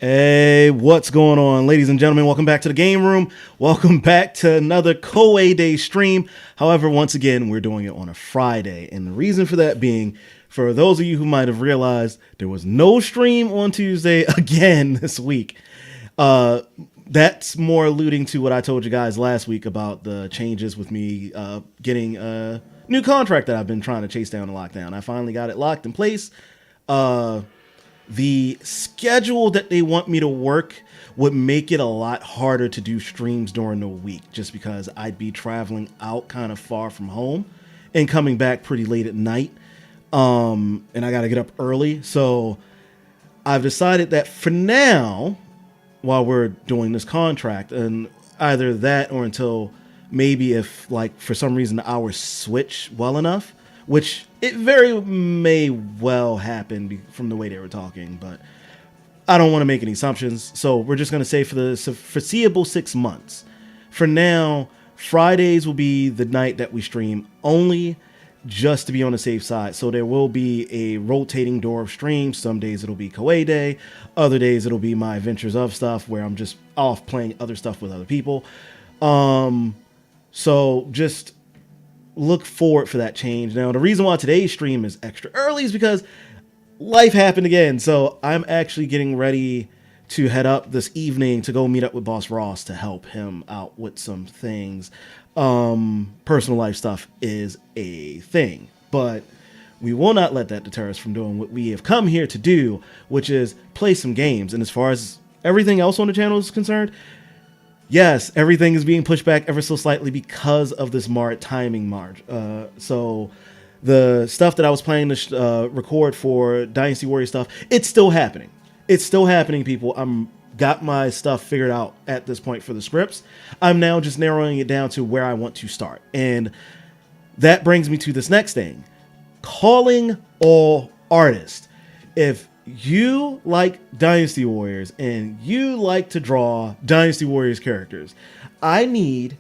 Hey, what's going on, ladies and gentlemen? Welcome back to the Game Room. Welcome back to another Koei Day stream. However, once again, we're doing it on a Friday. And the reason for that being, for those of you who might have realized, there was no stream on Tuesday again this week. That's more alluding to what I told you guys last week about the changes with me getting a new contract that I've been trying to chase down and lock down. I finally got it locked in place. The schedule that they want me to work would make it a lot harder to do streams during the week, just because I'd be traveling out kind of far from home and coming back pretty late at night. And I got to get up early. So I've decided that for now, while we're doing this contract, and either that or until maybe if, like, for some reason the hours switch well enough, which it very may well happen from the way they were talking, but I don't want to make any assumptions. So we're just going to say for the foreseeable 6 months. For now, Fridays will be the night that we stream only, just to be on the safe side. So there will be a rotating door of streams. Some days it'll be Koei Day. Other days it'll be my Adventures of stuff where I'm just off playing other stuff with other people. So just look forward for that change. Now, the reason why today's stream is extra early is because life happened again. So I'm actually getting ready to head up this evening to go meet up with Boss Ross to help him out with some things. Personal life stuff is a thing, but we will not let that deter us from doing what we have come here to do, which is play some games. And as far as everything else on the channel is concerned, yes, everything is being pushed back ever so slightly because of this timing march. So the stuff that I was planning to record for Dynasty Warriors stuff, it's still happening. It's still happening, people. I'm got my stuff figured out at this point for the scripts. I'm now just narrowing it down to where I want to start. And that brings me to this next thing. Calling all artists. If you like Dynasty Warriors and you like to draw Dynasty Warriors characters, I need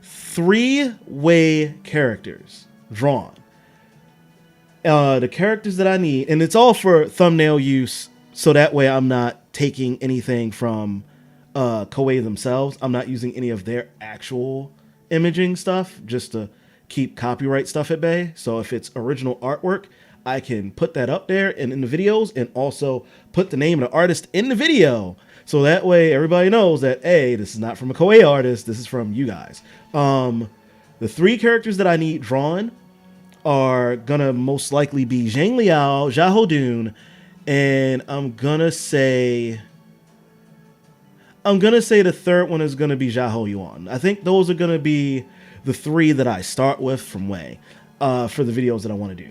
3-way characters drawn. The characters that I need, and it's all for thumbnail use, so that way I'm not taking anything from Koei themselves. I'm not using any of their actual imaging stuff just to keep copyright stuff at bay. So if it's original artwork, I can put that up there and in the videos, and also put the name of the artist in the video. So that way everybody knows that, hey, this is not from a Koei artist. This is from you guys. The 3 characters that I need drawn are gonna most likely be Zhang Liao, Xiahou Dun, and I'm gonna say the third one is gonna be Xiahou Yuan. I think those are gonna be the 3 that I start with from Wei for the videos that I want to do.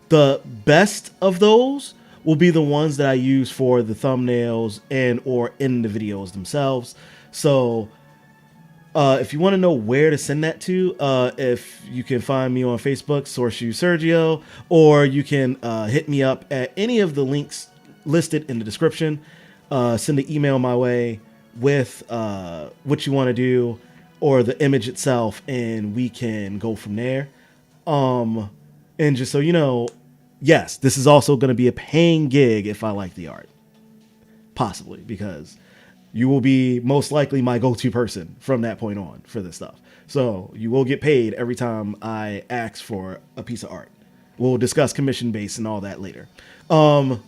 The best of those will be the ones that I use for the thumbnails and or in the videos themselves. So if you want to know where to send that to, if you can find me on Facebook, SourceU Sergio, or you can hit me up at any of the links listed in the description. Send an email my way with what you want to do or the image itself, and we can go from there. And just so you know, yes, this is also going to be a paying gig if I like the art. Possibly, because you will be most likely my go-to person from that point on for this stuff. So you will get paid every time I ask for a piece of art. We'll discuss commission base and all that later. The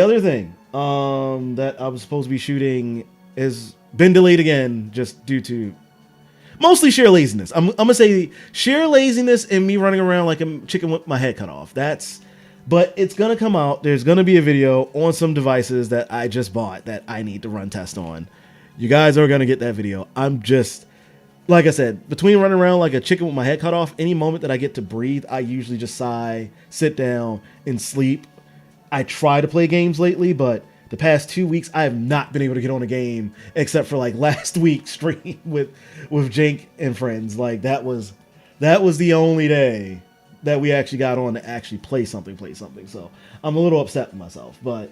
other thing that I was supposed to be shooting has been delayed again, just due to mostly sheer laziness. I'm gonna say sheer laziness and me running around like a chicken with my head cut off. But it's gonna come out. There's gonna be a video on some devices that I just bought that I need to run test on. You guys are gonna get that video. I'm just, like I said, between running around like a chicken with my head cut off, any moment that I get to breathe, I usually just sigh, sit down, and sleep. I try to play games lately, but the past 2 weeks, I have not been able to get on a game except for like last week's stream with Jake and friends. Like that was the only day that we actually got on to actually play something. So I'm a little upset with myself, but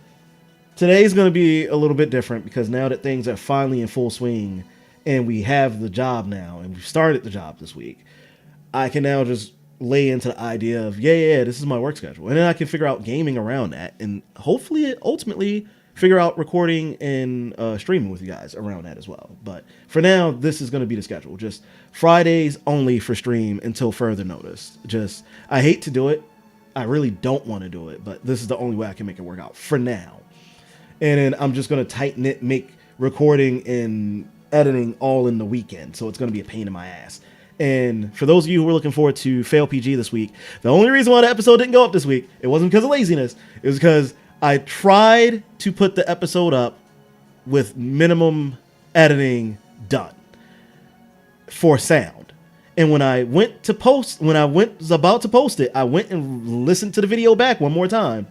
today's going to be a little bit different because now that things are finally in full swing and we have the job now and we've started the job this week, I can now just lay into the idea of yeah, this is my work schedule, and then I can figure out gaming around that, and hopefully ultimately figure out recording and streaming with you guys around that as well. But for now, this is going to be the schedule. Just Fridays only for stream until further notice. Just I hate to do it. I really don't want to do it, but this is the only way I can make it work out for now. And then I'm just going to tighten it, make recording and editing all in the weekend. So it's going to be a pain in my ass. And for those of you who were looking forward to Fail PG this week, the only reason why the episode didn't go up this week, it wasn't because of laziness. It was because I tried to put the episode up with minimum editing done for sound. And when I went to post, was about to post it, I went and listened to the video back one more time,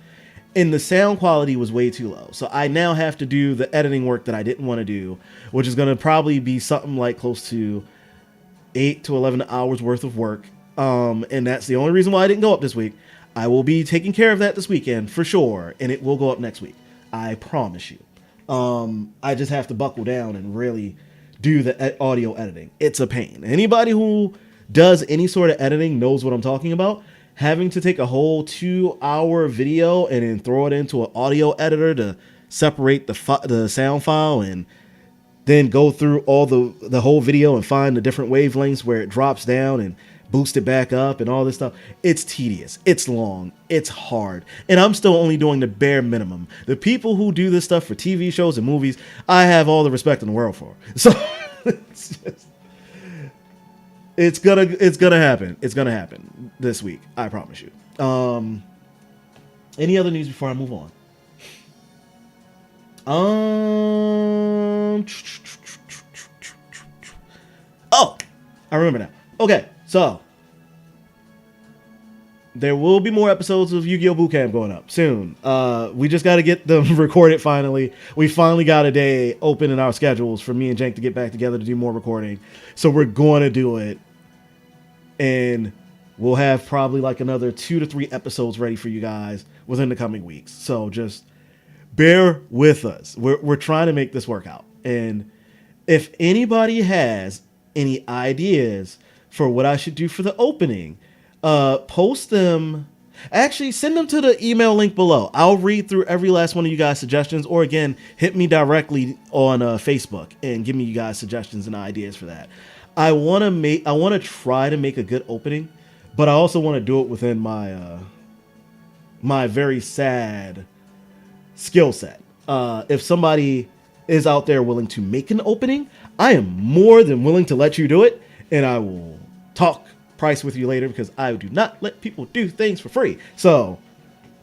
and the sound quality was way too low. So I now have to do the editing work that I didn't want to do, which is going to probably be something like close to 8 to 11 hours worth of work. And that's the only reason why I didn't go up this week. I will be taking care of that this weekend for sure, and it will go up next week. I promise you. I just have to buckle down and really do the audio editing. It's a pain. Anybody who does any sort of editing knows what I'm talking about. Having to take a whole 2-hour video and then throw it into an audio editor to separate the sound file, and then go through all the whole video and find the different wavelengths where it drops down and boost it back up and all this stuff. It's tedious. It's long. It's hard. And I'm still only doing the bare minimum. The people who do this stuff for TV shows and movies, I have all the respect in the world for. So it's gonna happen. It's gonna happen this week. I promise you. Any other news before I move on? Oh, I remember now. Okay, so there will be more episodes of Yu-Gi-Oh! Bootcamp going up soon. We just got to get them recorded finally. We finally got a day open in our schedules for me and Jank to get back together to do more recording. So we're going to do it. And we'll have probably like another 2 to 3 episodes ready for you guys within the coming weeks. So just bear with us. We're trying to make this work out. And if anybody has any ideas for what I should do for the opening, post them. Actually, send them to the email link below. I'll read through every last one of you guys' suggestions, or again, hit me directly on Facebook and give me you guys suggestions and ideas for that. I want to try to make a good opening, but I also want to do it within my my very sad skill set. If somebody is out there willing to make an opening, I am more than willing to let you do it, and I will talk price with you later because I do not let people do things for free. So,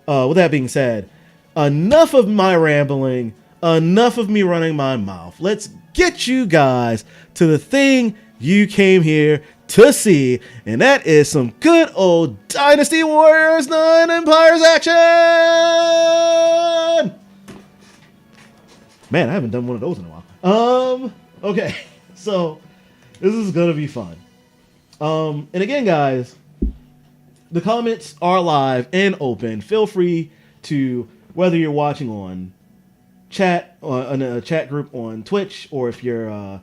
with that being said, enough of my rambling, enough of me running my mouth. Let's get you guys to the thing you came here to see, and that is some good old Dynasty Warriors 9 Empires action! Man, I haven't done one of those in a while. Okay, so this is gonna be fun. And again, guys, the comments are live and open. Feel free to, whether you're watching on chat, on a chat group on Twitch, or if you're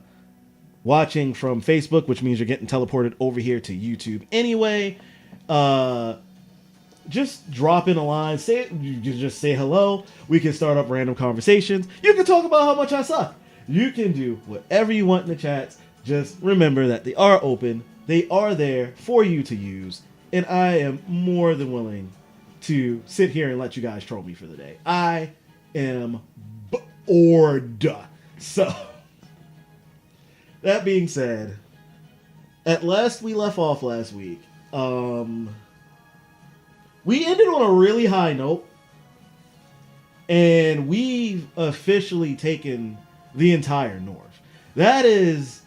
watching from Facebook, which means you're getting teleported over here to YouTube anyway, just drop in a line. Say it. You can just say hello. We can start up random conversations. You can talk about how much I suck. You can do whatever you want in the chats. Just remember that they are open. They are there for you to use. And I am more than willing to sit here and let you guys troll me for the day. I am bored. So, that being said, at last we left off last week. We ended on a really high note. And we've officially taken the entire North. That is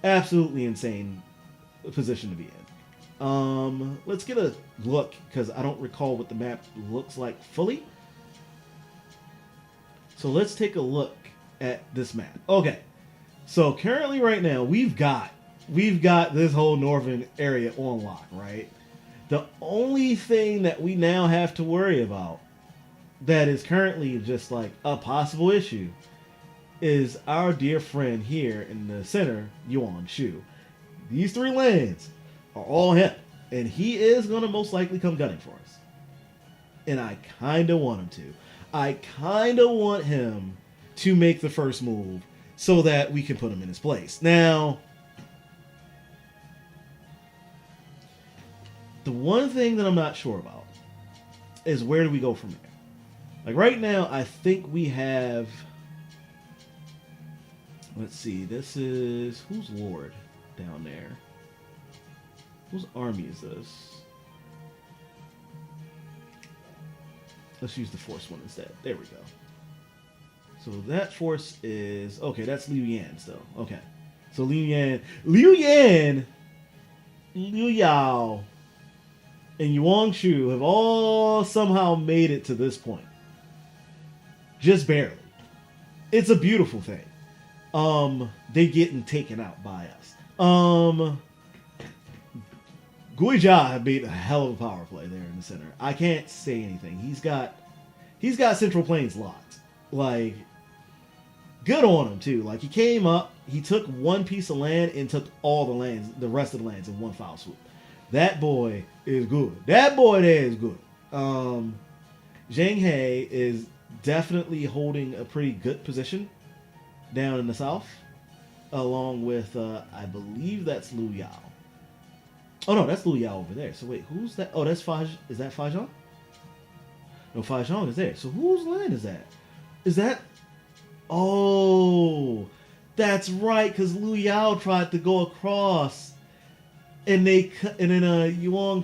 absolutely insane position to be in. Let's get a look, because I don't recall what the map looks like fully. So let's take a look at this map. Okay, so currently right now we've got this whole northern area on lock, right? The only thing that we now have to worry about that is currently just like a possible issue is our dear friend here in the center, Yuan Shu. These 3 lands are all him. And he is going to most likely come gunning for us. And I kind of want him to. I kind of want him to make the first move so that we can put him in his place. Now, the one thing that I'm not sure about is where do we go from there? Like right now, I think we have... Let's see, this is... Who's Lord down there? Whose army is this? Let's use the force one instead. There we go. So that force is... Okay, that's Liu Yan still. Okay. So Liu Yao, and Yuan Shu have all somehow made it to this point. Just barely. It's a beautiful thing. They getting taken out by us. Guija made a hell of a power play there in the center. I can't say anything. He's got Central Plains locked. Like, good on him too. Like, he came up, he took one piece of land and took all the rest of the lands in one foul swoop. That boy is good. That boy there is good. Zhang He is definitely holding a pretty good position down in the south, along with I believe that's Liu Yao. Oh no, that's Liu Yao over there. So wait, who's that? Oh, that's Faj. Is that Fajong? No, Fajong is there. So whose land is that? Is that? Oh, that's right. Because Liu Yao tried to go across, and then Yuan.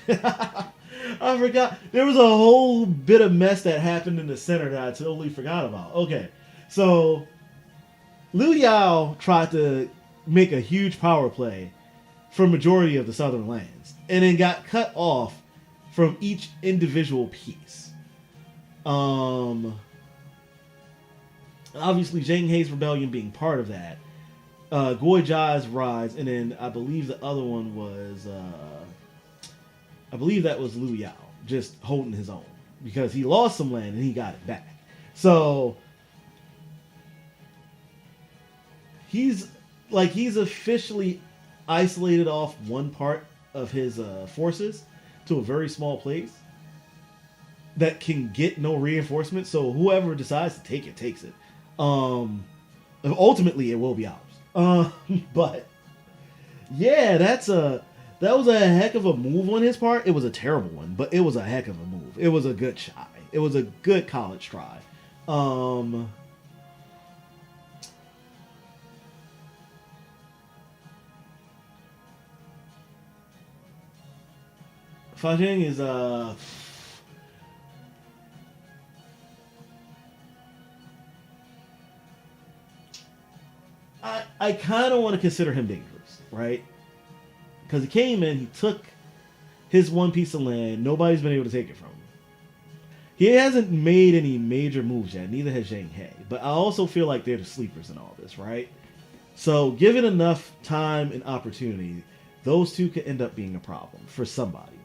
I forgot. There was a whole bit of mess that happened in the center that I totally forgot about. Okay, so Liu Yao tried to make a huge power play for majority of the southern lands, and then got cut off from each individual piece. Obviously, Zhang He's rebellion being part of that. Goi Jai's rise, and then I believe the other one was, I believe that was Liu Yao, just holding his own, because he lost some land and he got it back. So he's officially isolated off one part of his forces to a very small place that can get no reinforcement. So whoever decides to take it takes it. Ultimately, it will be ours. But yeah, that was a heck of a move on his part. It was a terrible one, but it was a heck of a move. It was a good try. It was a good college try. Fajing is I kind of want to consider him dangerous, right? Because he came in, he took his one piece of land. Nobody's been able to take it from him. He hasn't made any major moves yet. Neither has Zhang He. But I also feel like they're the sleepers in all this, right? So given enough time and opportunity, those two could end up being a problem for somebody.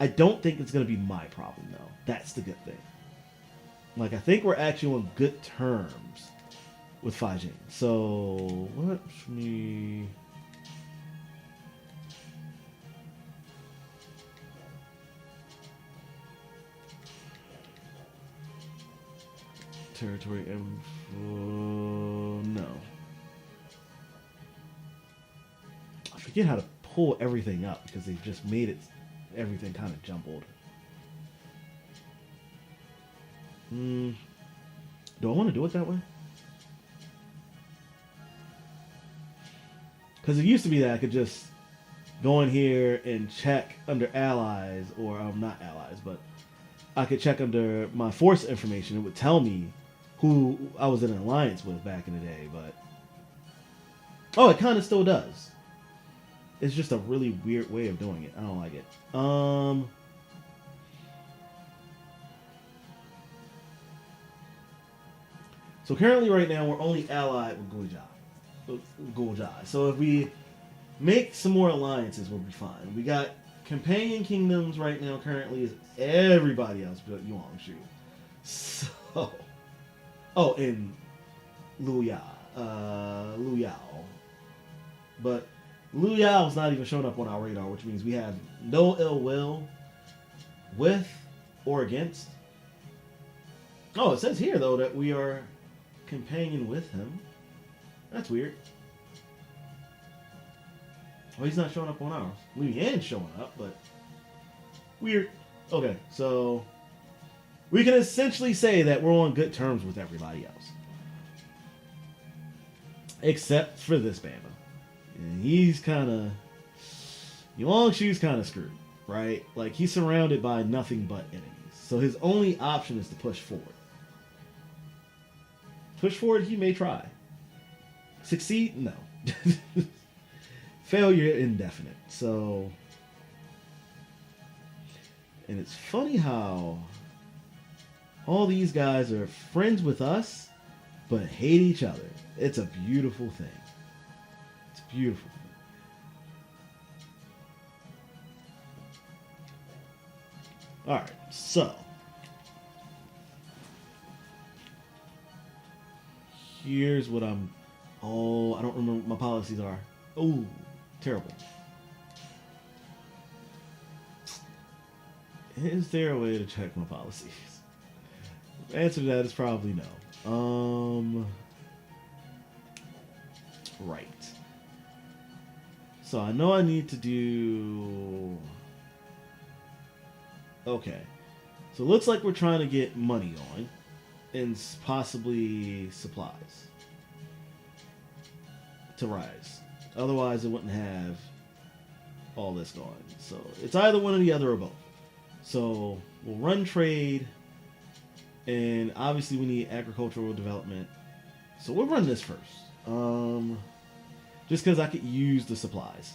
I don't think it's going to be my problem, though. That's the good thing. Like, I think we're actually on good terms with Fajing. So, let me... Territory info... No. I forget how to pull everything up because they've just made everything kind of jumbled. Do I want to do it that way? Because it used to be that I could just go in here and check under allies, or not allies, but I could check under my force information. It would tell me who I was in an alliance with back in the day, but... Oh, it kind of still does. It's just a really weird way of doing it. I don't like it. So currently right now we're only allied with Guojai. So if we make some more alliances, we'll be fine. We got companion kingdoms right now currently is everybody else but Yuangshu. So... Oh, and Liu Yao. But Liu Yao's not even showing up on our radar, which means we have no ill will with or against. Oh, it says here, though, that we are companion with him. That's weird. Oh, he's not showing up on ours. Liu Yan's showing up, but weird. Okay, so we can essentially say that we're on good terms with everybody else. Except for this Bama. And he's kind of... Yuangshu's kind of screwed, right? Like, he's surrounded by nothing but enemies. So his only option is to push forward. Push forward, he may try. Succeed? No. Failure, indefinite. So... And it's funny how all these guys are friends with us, but hate each other. It's a beautiful thing. It's a beautiful thing. Alright, so. Here's what I'm... Oh, I don't remember what my policies are. Oh, terrible. Is there a way to check my policies? The answer to that is probably no. Right. So I know I need to do... Okay. So it looks like we're trying to get money on. And possibly supplies. To rise. Otherwise it wouldn't have all this going. So it's either one or the other or both. So we'll run trade, and obviously we need agricultural development. So we'll run this first, just because I could use the supplies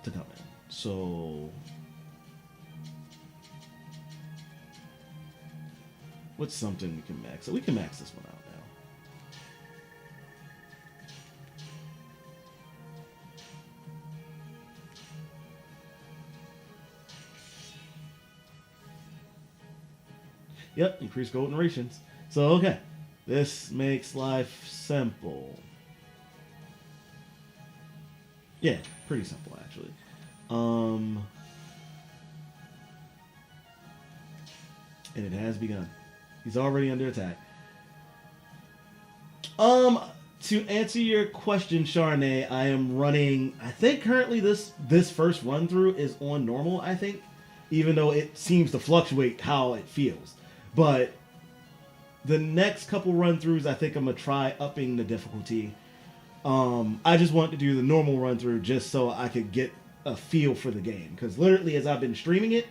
to come in. So what's something we can max? So we can max this one out now. Yep, increase golden rations. So, okay. This makes life simple. Yeah, pretty simple, actually. And it has begun. He's already under attack. To answer your question, Charnay, I am running... I think currently this first run-through is on normal, I think. Even though it seems to fluctuate how it feels. But the next couple run-throughs, I think I'm going to try upping the difficulty. I just want to do the normal run-through just so I could get a feel for the game. Because literally, as I've been streaming it,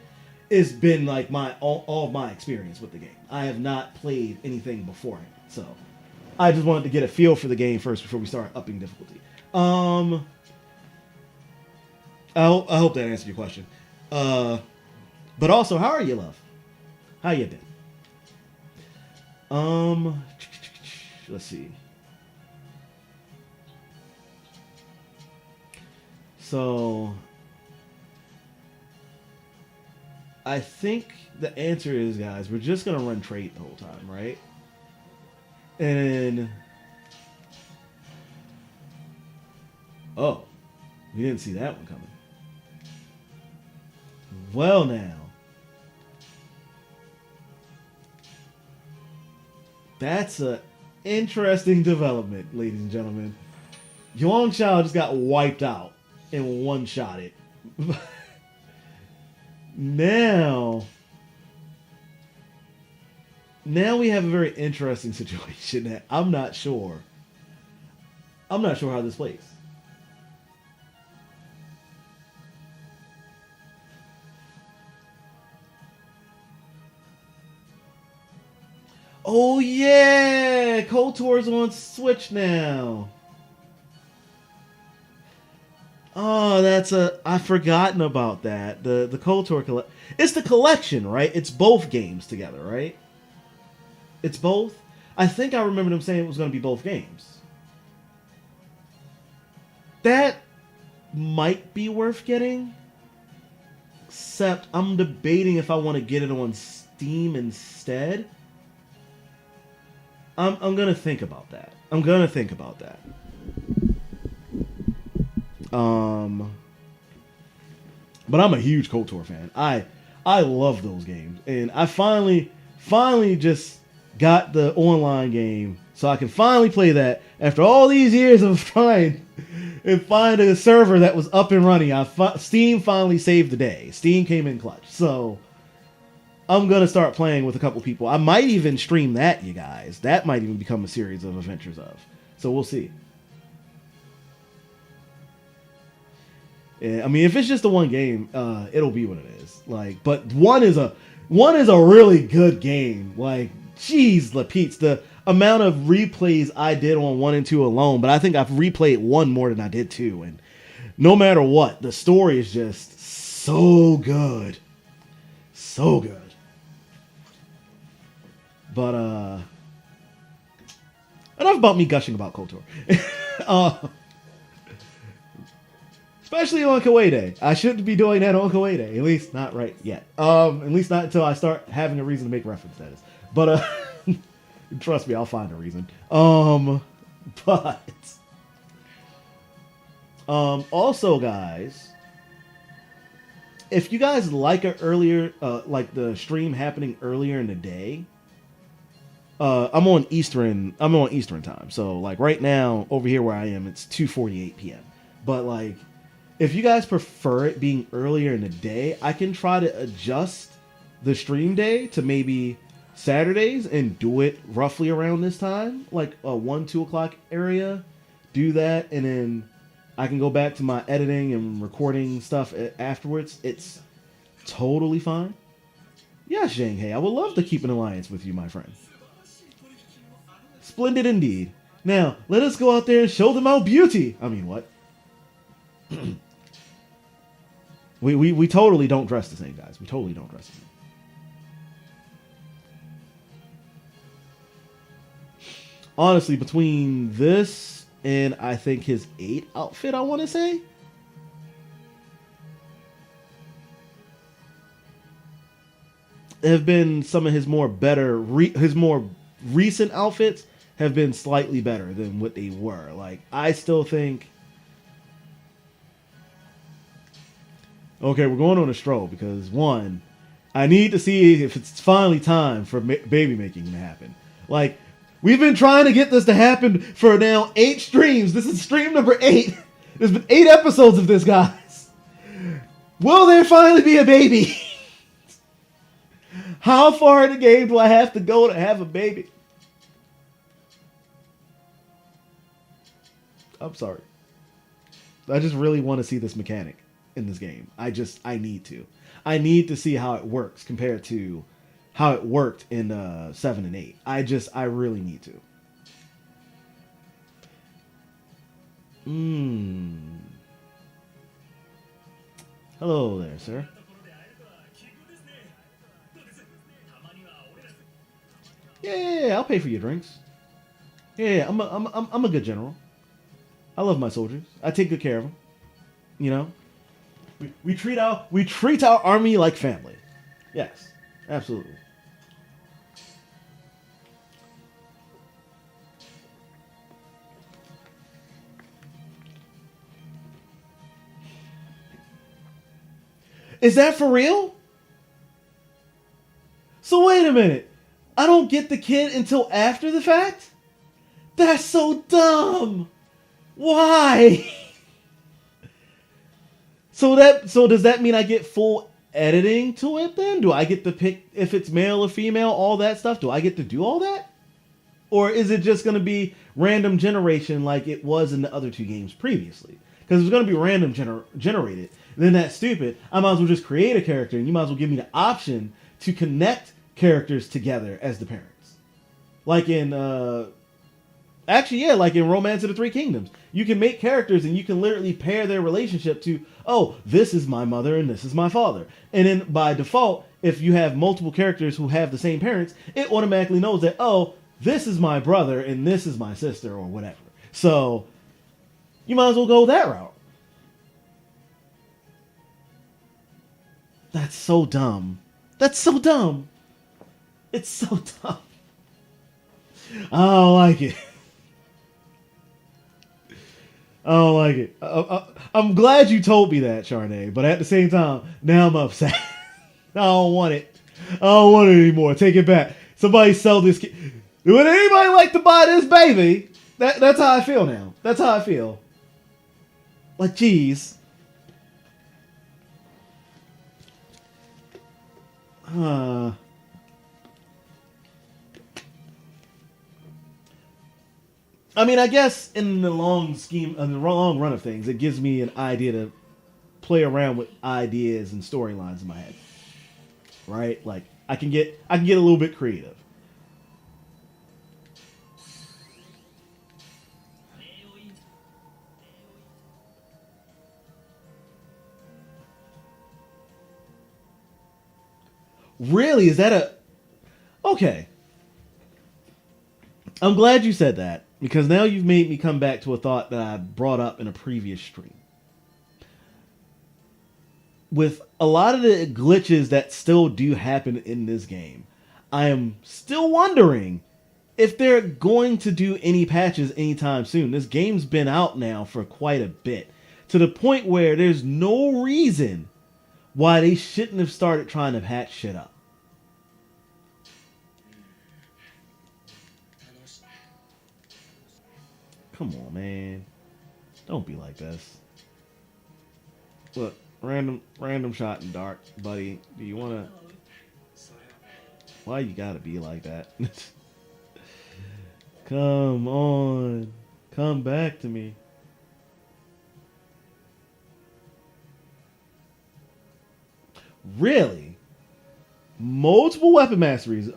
it's been like all of my experience with the game. I have not played anything beforehand. So I just wanted to get a feel for the game first before we start upping difficulty. I hope that answered your question. But also, how are you, love? How you been? Let's see. So, I think the answer is, guys, we're just gonna run trade the whole time, right? And oh, we didn't see that one coming. Well, now. That's an interesting development, ladies and gentlemen. Yuan Shao just got wiped out and one-shotted. Now we have a very interesting situation that I'm not sure how this plays. Oh yeah, KOTOR's on Switch now. Oh, I've forgotten about that. The KOTOR it's the collection, right? It's both games together, right? It's both. I think I remember them saying it was going to be both games. That might be worth getting. Except I'm debating if I want to get it on Steam instead. I'm gonna think about that. Um, but I'm a huge KOTOR fan. I love those games, and I finally just got the online game, so I can finally play that after all these years of trying and find a server that was up and running. Steam finally saved the day. Steam came in clutch, so I'm gonna start playing with a couple people. I might even stream that, you guys. That might even become a series of adventures of. So we'll see. Yeah, I mean, if it's just the one game, it'll be what it is. Like, but one is a really good game. Like, jeez, Lapeats, the amount of replays I did on 1 and 2 alone, but I think I've replayed 1 more than I did 2. And no matter what, the story is just so good. So good. But, enough about me gushing about KOTOR. Especially on Koei Day. I shouldn't be doing that on Koei Day. At least not right yet. At least not until I start having a reason to make reference to this. But, trust me, I'll find a reason. But, also, guys, if you guys like like the stream happening earlier in the day, I'm on Eastern time. So, like, right now, over here where I am, it's 2:48 p.m. But, like, if you guys prefer it being earlier in the day, I can try to adjust the stream day to maybe Saturdays and do it roughly around this time, like a 1-2 o'clock area. Do that, and then I can go back to my editing and recording stuff afterwards. It's totally fine. Yes, Zhang Hei, I would love to keep an alliance with you, my friend. Splendid indeed. Now, let us go out there and show them our beauty. I mean, what? We totally don't dress the same, guys. We totally don't dress the same. Honestly, between this and I think his 8 outfit, I want to say, have been some of his more recent outfits have been slightly better than what they were. Like, I still think. Okay, we're going on a stroll because, one, I need to see if it's finally time for baby making to happen. Like, we've been trying to get this to happen for now 8 streams. This is stream number 8. There's been 8 episodes of this, guys. Will there finally be a baby? How far in the game do I have to go to have a baby? I'm sorry. I just really want to see this mechanic in this game. I need to. I need to see how it works compared to how it worked in 7 and 8. I really need to. Hello there, sir. Yeah, I'll pay for your drinks. Yeah, I'm a good general. I love my soldiers. I take good care of them. You know, we treat our army like family. Yes, absolutely. Is that for real? So wait a minute. I don't get the kid until after the fact? That's so dumb. Why? So does that mean I get full editing to it then? Do I get to pick if it's male or female, all that stuff? Do I get to do all that? Or is it just going to be random generation like it was in the other 2 games previously? Because it's going to be random generated. Then that's stupid. I might as well just create a character and you might as well give me the option to connect characters together as the parents. Like in like in Romance of the 3 Kingdoms. You can make characters and you can literally pair their relationship to, oh, this is my mother and this is my father. And then by default, if you have multiple characters who have the same parents, it automatically knows that, oh, this is my brother and this is my sister or whatever. So you might as well go that route. That's so dumb. That's so dumb. It's so dumb. I don't like it. I don't like it. I'm glad you told me that, Charnay, but at the same time, now I'm upset. I don't want it. I don't want it anymore. Take it back. Somebody sell this. Would anybody like to buy this baby? That's how I feel now. That's how I feel. Like, geez. I mean, I guess in the in the long run of things, it gives me an idea to play around with ideas and storylines in my head, right? Like I can get a little bit creative. Really, is that a okay? I'm glad you said that because now you've made me come back to a thought that I brought up in a previous stream. With a lot of the glitches that still do happen in this game, I am still wondering if they're going to do any patches anytime soon. This game's been out now for quite a bit, to the point where there's no reason why they shouldn't have started trying to patch shit up. Come on, man. Don't be like this. Look, random shot in dark, buddy. Do you want to... Why you gotta be like that? Come on. Come back to me. Really? Multiple weapon masteries?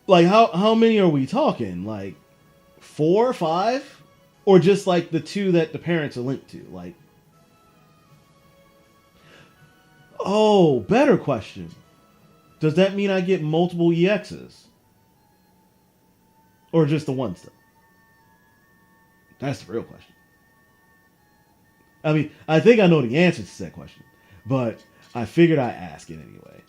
Like, how many are we talking? Like, 4 or 5? Or just like the 2 that the parents are linked to? Like, oh, better question. Does that mean I get multiple EXs? Or just the one still? That's the real question. I mean, I think I know the answer to that question, but I figured I'd ask it anyway.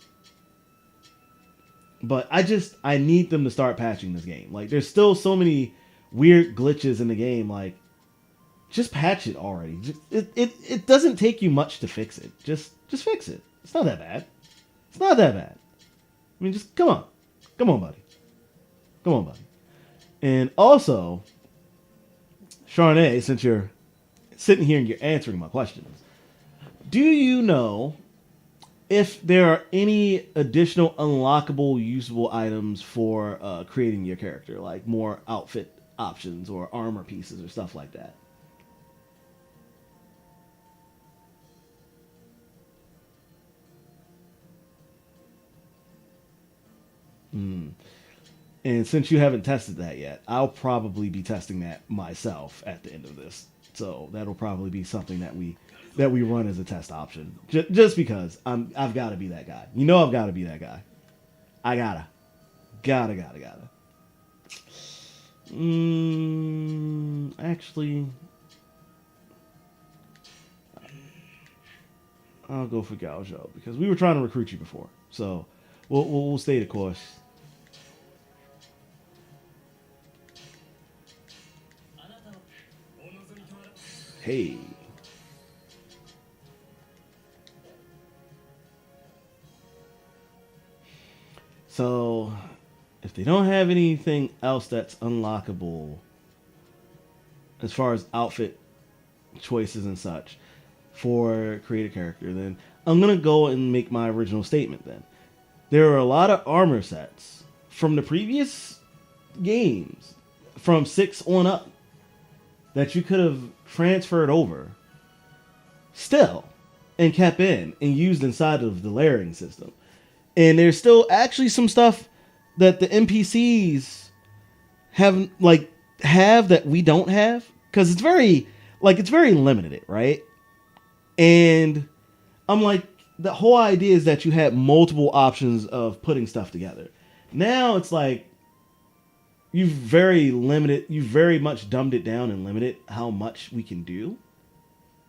But I need them to start patching this game. Like, there's still so many weird glitches in the game. Like, just patch it already. It doesn't take you much to fix it. Just fix it. It's not that bad. It's not that bad. I mean, just come on, buddy. Come on, buddy. And also, Charnay, since you're sitting here and you're answering my questions, do you know if there are any additional unlockable, usable items for creating your character, like more outfit options or armor pieces or stuff like that? And since you haven't tested that yet, I'll probably be testing that myself at the end of this. So that'll probably be something that we run as a test option, just because I've got to be that guy. You know, I've got to be that guy. I gotta. Actually, I'll go for Gaojo because we were trying to recruit you before, so we'll stay the course. Hey. So, if they don't have anything else that's unlockable as far as outfit choices and such for create a character, then I'm going to go and make my original statement then. There are a lot of armor sets from the previous games, from 6 on up, that you could have transferred over still and kept in and used inside of the layering system. And there's still actually some stuff that the NPCs have that we don't have, because it's very limited, right? And I'm like, the whole idea is that you had multiple options of putting stuff together. Now it's like you've very much dumbed it down and limited how much we can do,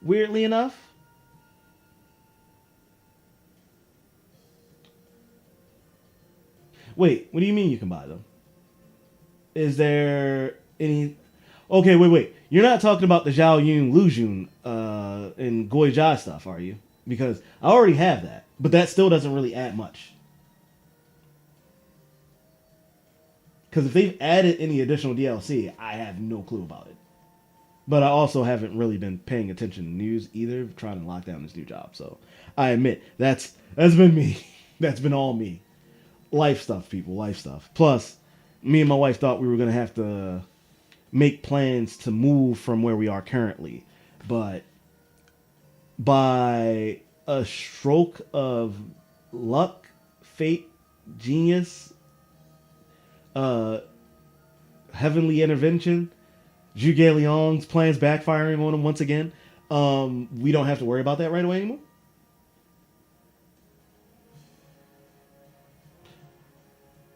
weirdly enough. Wait, what do you mean you can buy them? Is there any... Okay, wait. You're not talking about the Zhao Yun, Lu Jun, and Goi Jia stuff, are you? Because I already have that, but that still doesn't really add much. Because if they've added any additional DLC, I have no clue about it. But I also haven't really been paying attention to news either, trying to lock down this new job. So I admit that's been me. That's been all me. Life stuff, people. Life stuff. Plus, me and my wife thought we were gonna have to make plans to move from where we are currently, but by a stroke of luck, fate, genius, heavenly intervention, Zhuge Liang's plans backfiring on him once again, we don't have to worry about that right away anymore.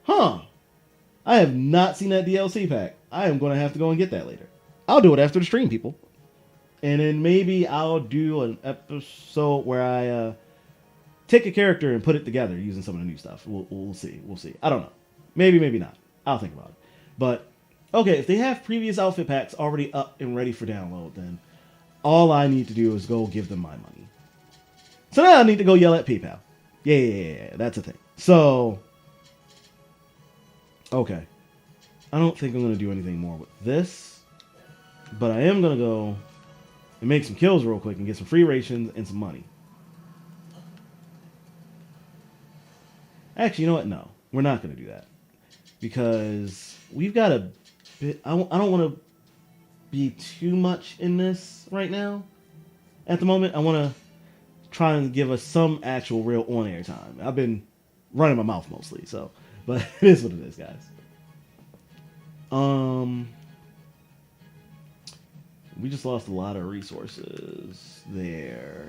Huh. I have not seen that DLC pack. I am going to have to go and get that later. I'll do it after the stream, people. And then maybe I'll do an episode where I take a character and put it together using some of the new stuff. We'll see. We'll see. I don't know. Maybe not. I'll think about it. But, okay, if they have previous outfit packs already up and ready for download, then all I need to do is go give them my money. So now I need to go yell at PayPal. Yeah, that's a thing. So, okay. I don't think I'm going to do anything more with this. But I am going to go and make some kills real quick and get some free rations and some money. Actually, you know what? No. We're not going to do that. Because we've got a bit... I don't want to be too much in this right now. At the moment, I want to try and give us some actual real on-air time. I've been running my mouth mostly, so... But it is what it is, guys. We just lost a lot of resources there.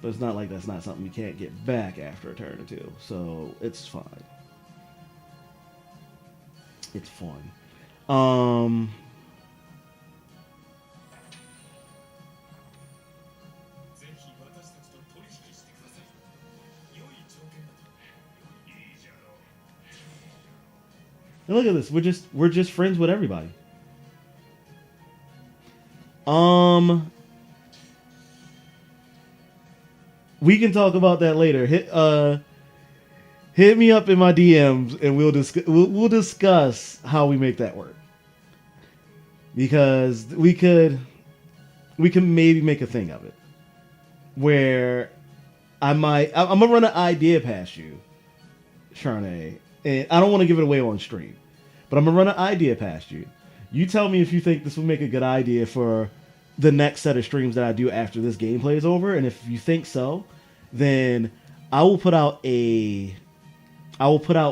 But it's not like that's not something we can't get back after a turn or two. So it's fine. It's fun. And look at this. We're just friends with everybody. We can talk about that later. Hit me up in my DMs and we'll discuss how we make that work. Because we can maybe make a thing of it. Where I'm gonna run an idea past you, Charnay. And I don't want to give it away on stream. But I'm gonna run an idea past you. You tell me if you think this would make a good idea for the next set of streams that I do after this gameplay is over. And if you think so, then I will put out,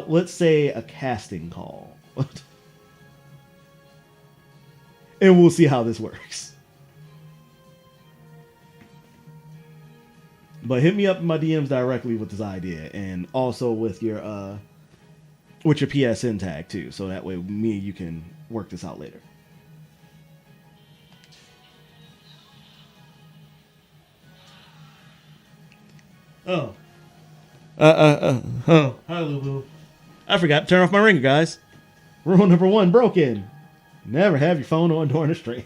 let's say, a casting call. And we'll see how this works. But hit me up in my DMs directly with this idea. And also with your PSN tag, too. So that way me and you can work this out later. Oh. Hi, Lulu. I forgot to turn off my ringer, guys. Rule number 1, broken. Never have your phone on during the stream.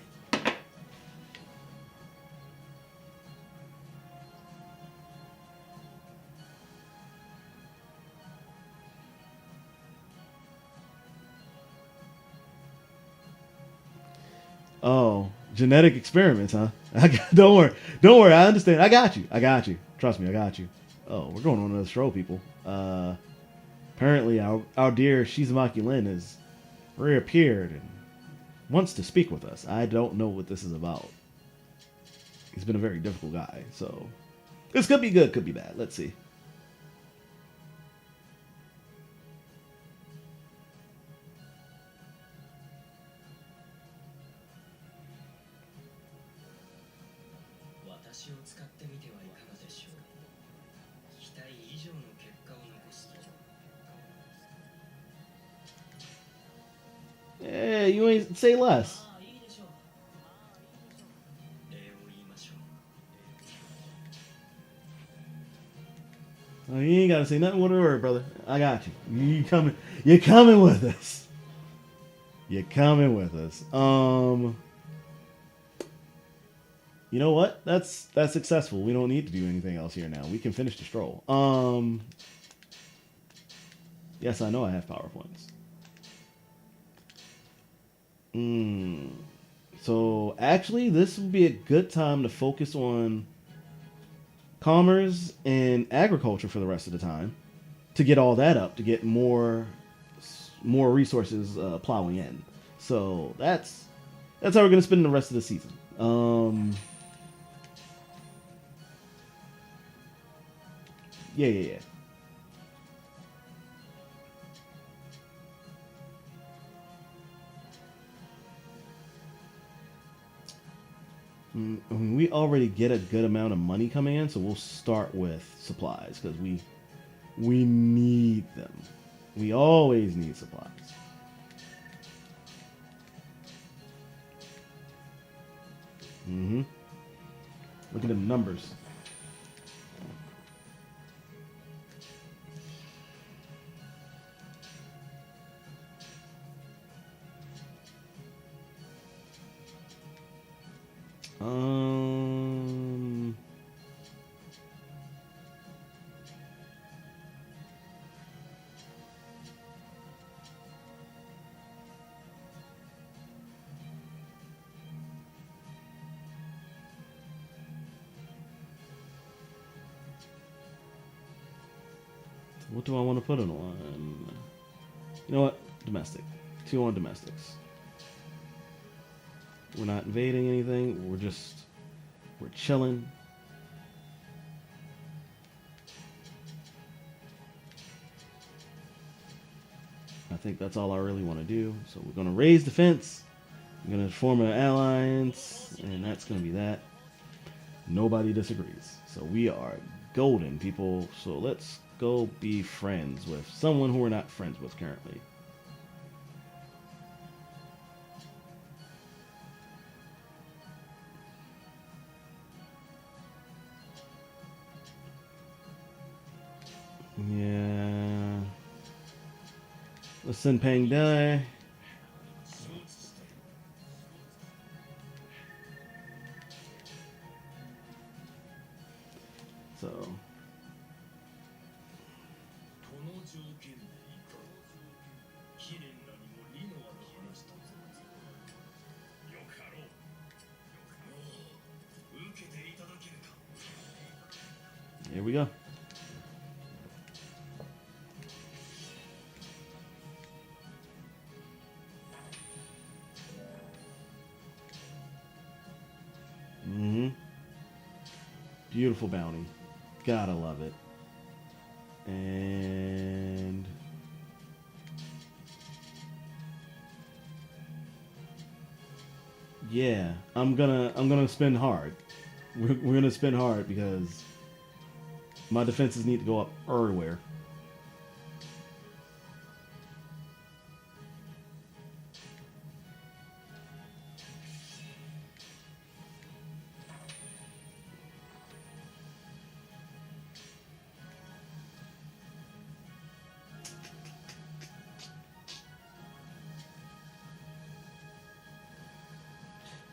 Oh, genetic experiments, huh? Don't worry. I understand. I got you. Trust me, I got you. Oh, we're going on another stroll, people. Apparently, our dear Shizumaki Lin has reappeared and wants to speak with us. I don't know what this is about. He's been a very difficult guy, so this could be good, could be bad. Let's see. Yeah, you ain't say less. Oh, you ain't gotta say nothing with a word, brother. I got you. You're coming with us. You're coming with us. You know what? That's successful. We don't need to do anything else here now. We can finish the stroll. Yes, I know I have PowerPoints. So actually, this would be a good time to focus on commerce and agriculture for the rest of the time to get all that up, to get more resources plowing in. So that's how we're gonna spend the rest of the season. Yeah. I mean, we already get a good amount of money coming in, so we'll start with supplies because we need them. We always need supplies. Look at the numbers. What do I want to put it on? You know what? Domestic. 2 on domestics. We're not invading anything. We're chilling. I think that's all I really want to do. So we're going to raise defense. We're going to form an alliance, and that's going to be that. Nobody disagrees. So we are golden, people. So let's go be friends with someone who we're not friends with currently. Yeah. Let's send Pang Dai. So. Here we go. Beautiful bounty. Gotta love it. And yeah, I'm gonna spend hard. We're gonna spend hard because my defenses need to go up everywhere.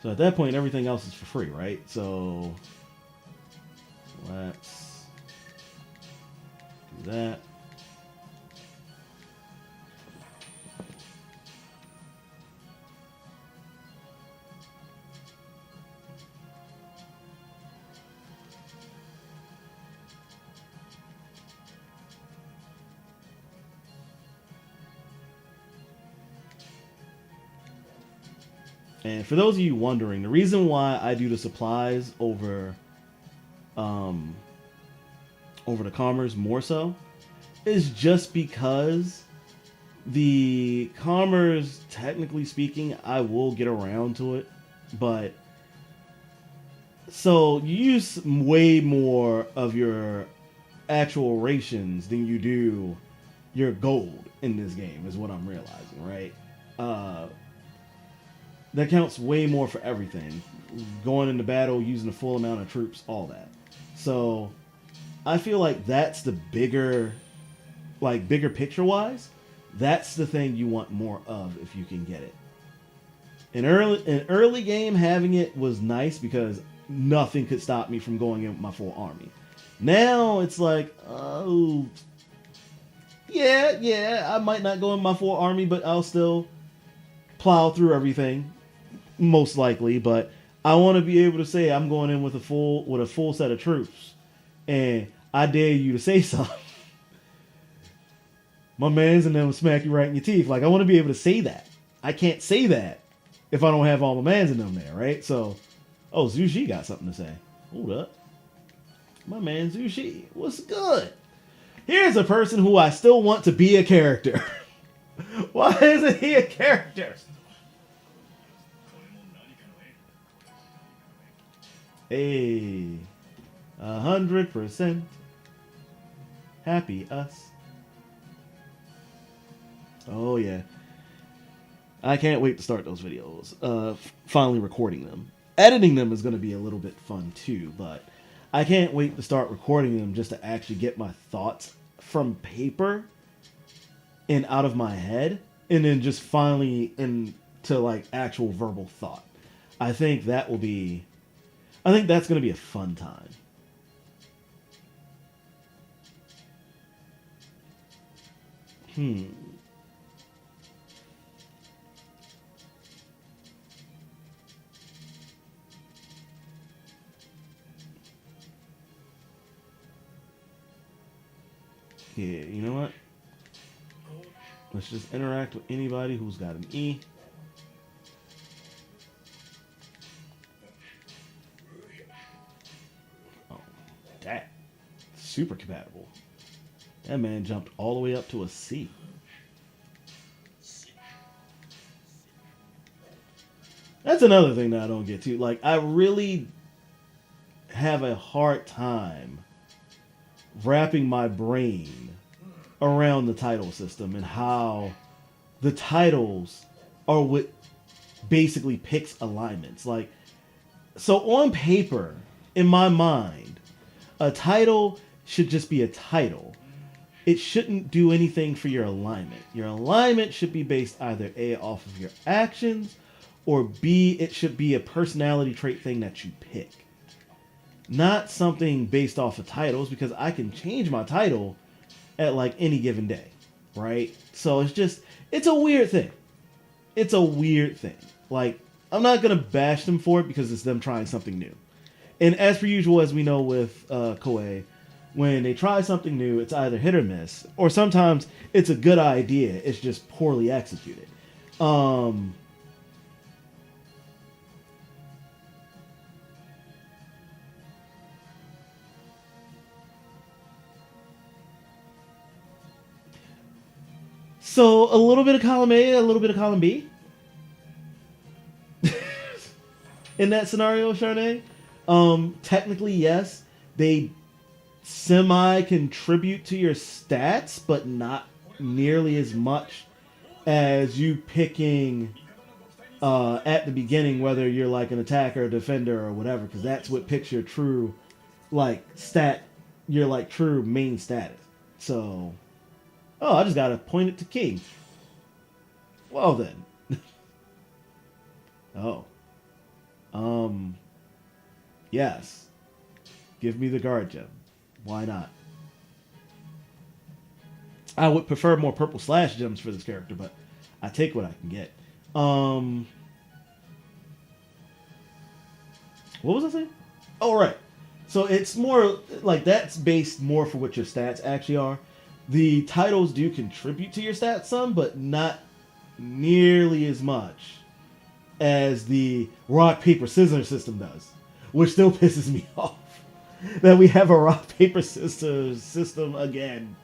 So at that point, everything else is for free, right? So let's do that. And for those of you wondering, the reason why I do the supplies over the commerce more so is just because the commerce, technically speaking, I will get around to it, but so you use way more of your actual rations than you do your gold in this game, is what I'm realizing, right? That counts way more for everything. Going into battle, using the full amount of troops, all that. So I feel like that's the bigger picture wise, that's the thing you want more of if you can get it. In early game, having it was nice because nothing could stop me from going in with my full army. Now it's like, oh, yeah, I might not go in my full army, but I'll still plow through everything, most likely. But I want to be able to say I'm going in with a full set of troops, and I dare you to say something. My man's and them smack you right in your teeth. Like, I want to be able to say that. I can't say that if I don't have all my mans in them there, right? So, oh, Zushi got something to say. Hold up. My man Zushi, what's good? Here's a person who I still want to be a character. Why isn't he a character? Hey, 100% happy us. Oh yeah, I can't wait to start those videos. Finally recording them. Editing them is going to be a little bit fun too, but I can't wait to start recording them just to actually get my thoughts from paper and out of my head, and then just finally into like actual verbal thought. I think that's going to be a fun time. Yeah, you know what? Let's just interact with anybody who's got an E. Oh, that. Super compatible. That man jumped all the way up to a C. That's another thing that I don't get to. Like, I really have a hard time wrapping my brain around the title system and how the titles are what basically picks alignments. Like, so on paper, in my mind, a title should just be a title. It shouldn't do anything for your alignment. Your alignment should be based either A, off of your actions, or B, it should be a personality trait thing that you pick. Not something based off of titles, because I can change my title at like any given day, right? So it's a weird thing. It's a weird thing. Like, I'm not going to bash them for it because it's them trying something new. And as per usual, as we know with Koei, when they try something new, it's either hit or miss, or sometimes it's a good idea, it's just poorly executed. So a little bit of column A, a little bit of column B. In that scenario, Charnay, technically yes, they semi-contribute to your stats, but not nearly as much as you picking at the beginning, whether you're like an attacker, a defender, or whatever, because that's what picks your true like stat, your like true main status. So, oh, I just gotta point it to King. Well then. Oh. Yes. Give me the guard gem. Why not? I would prefer more purple slash gems for this character, but I take what I can get. What was I saying? Oh, right. So it's more like that's based more for what your stats actually are. The titles do contribute to your stats some, but not nearly as much as the rock, paper, scissors system does, which still pisses me off that we have a rock, paper, scissors system again.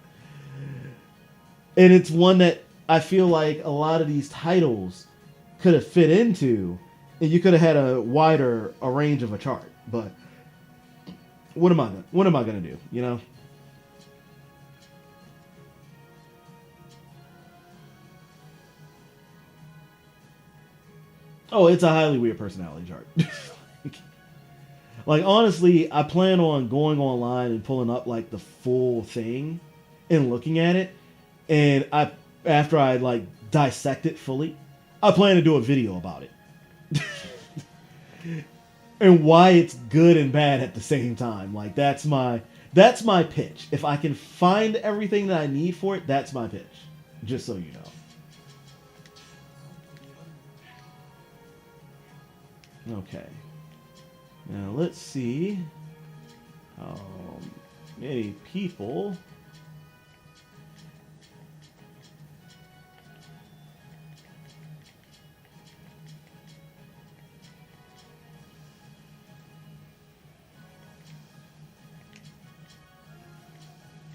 And it's one that I feel like a lot of these titles could have fit into, and you could have had a wider a range of a chart. But what am I gonna do? You know? Oh, it's a highly weird personality chart. Like, honestly, I plan on going online and pulling up like the full thing and looking at it. And after I like dissect it fully, I plan to do a video about it. And why it's good and bad at the same time. Like that's my pitch. If I can find everything that I need for it, that's my pitch. Just so you know. Okay. Now let's see how many people.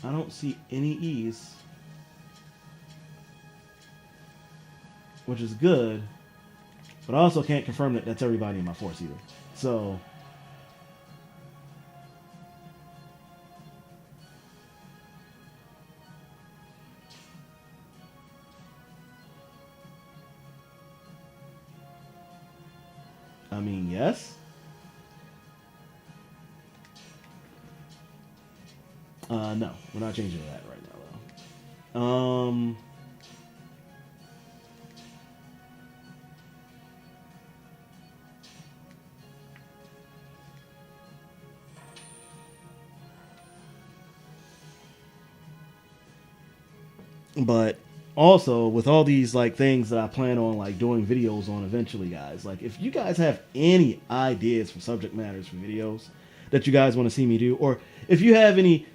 I don't see any E's, which is good, but I also can't confirm that that's everybody in my force either. So, I mean, yes. No, we're not changing that right now, though. But also with all these like things that I plan on like doing videos on eventually, guys, like if you guys have any ideas for subject matters for videos that you guys want to see me do, or if you have any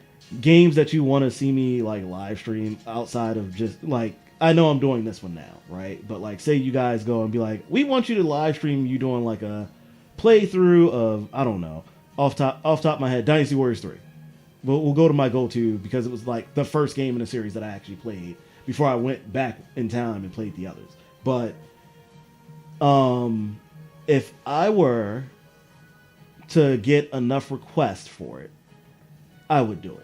games that you want to see me like live stream outside of just like, I know I'm doing this one now, right? But like say you guys go and be like, we want you to live stream you doing like a playthrough of, I don't know, off top of my head, Dynasty Warriors 3. We'll go to my go-to because it was like the first game in the series that I actually played before I went back in time and played the others. But if I were to get enough requests for it, I would do it.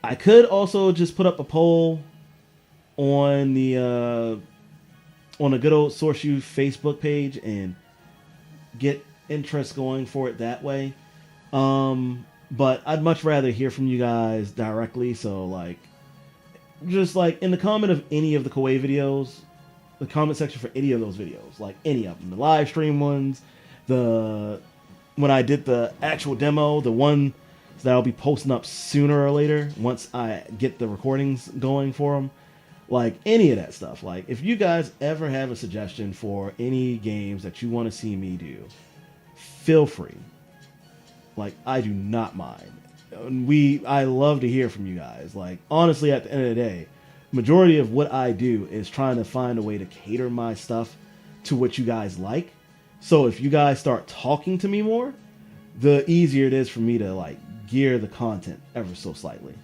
I could also just put up a poll on the on a good old SourceU Facebook page and get interest going for it that way. But I'd much rather hear from you guys directly. So like, just like in the comment of any of the Koei videos, the comment section for any of those videos, like any of them, the live stream ones, when I did the actual demo, the one that I'll be posting up sooner or later once I get the recordings going for them, like any of that stuff. Like if you guys ever have a suggestion for any games that you want to see me do, feel free. Like I do not mind. I love to hear from you guys. Like honestly, at the end of the day, majority of what I do is trying to find a way to cater my stuff to what you guys like. So if you guys start talking to me more, the easier it is for me to like gear the content ever so slightly.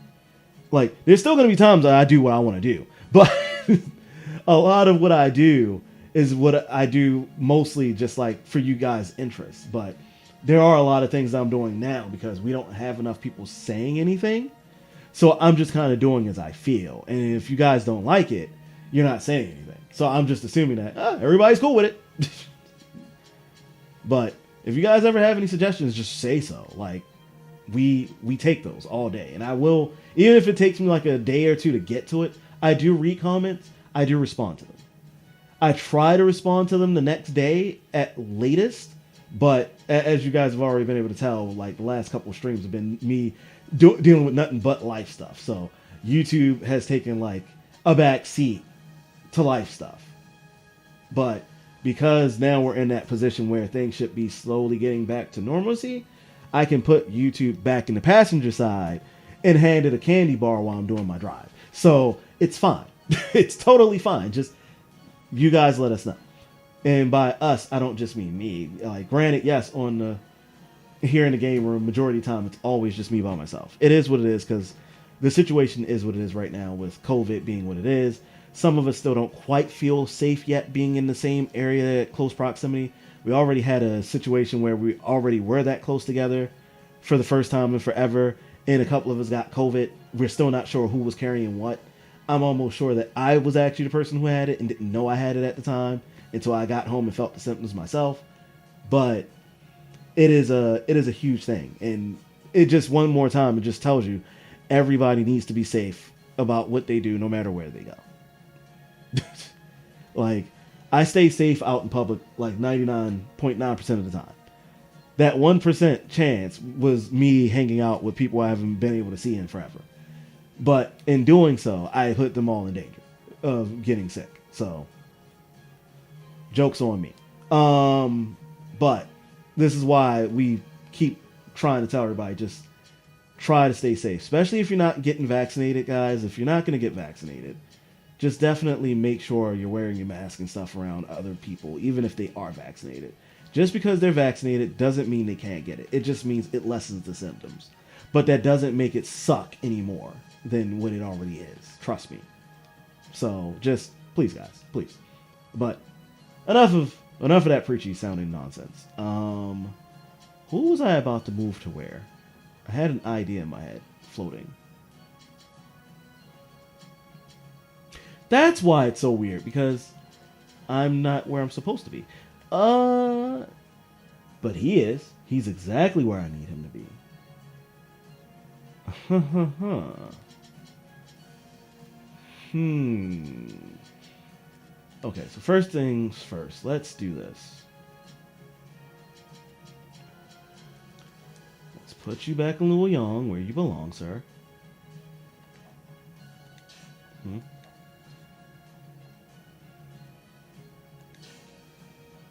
Like there's still going to be times that I do what I want to do, but a lot of what I do is what I do mostly just like for you guys' interests. But there are a lot of things I'm doing now because we don't have enough people saying anything. So I'm just kind of doing as I feel. And if you guys don't like it, you're not saying anything. So I'm just assuming that everybody's cool with it. But if you guys ever have any suggestions, just say so. Like we take those all day. And I will, even if it takes me like a day or two to get to it, I do read comments. I do respond to them. I try to respond to them the next day at latest. But as you guys have already been able to tell, like the last couple of streams have been me dealing with nothing but life stuff. So YouTube has taken like a back seat to life stuff. But because now we're in that position where things should be slowly getting back to normalcy, I can put YouTube back in the passenger side and hand it a candy bar while I'm doing my drive. So it's fine. It's totally fine. Just you guys let us know. And by us, I don't just mean me. Like, granted, yes, here in the game room, majority of the time, it's always just me by myself. It is what it is because the situation is what it is right now with COVID being what it is. Some of us still don't quite feel safe yet being in the same area at close proximity. We already had a situation where we already were that close together for the first time in forever, and a couple of us got COVID. We're still not sure who was carrying what. I'm almost sure that I was actually the person who had it and didn't know I had it at the time until I got home and felt the symptoms myself. But it is a huge thing, and it just one more time it just tells you everybody needs to be safe about what they do no matter where they go. Like, I stay safe out in public like 99.9% of the time. That 1% chance was me hanging out with people I haven't been able to see in forever. But in doing so, I put them all in danger of getting sick. So, joke's on me. But this is why we keep trying to tell everybody, just try to stay safe, especially if you're not getting vaccinated, guys. If you're not going to get vaccinated, just definitely make sure you're wearing your mask and stuff around other people, even if they are vaccinated. Just because they're vaccinated doesn't mean they can't get it. It just means it lessens the symptoms. But that doesn't make it suck any more than what it already is. Trust me. So just, please, guys, please. But enough of that preachy sounding nonsense. Who was I about to move to where? I had an idea in my head floating. That's why it's so weird, because I'm not where I'm supposed to be. But he is. He's exactly where I need him to be. Okay, so first things first. Let's do this. Let's put you back in Luoyang, where you belong, sir.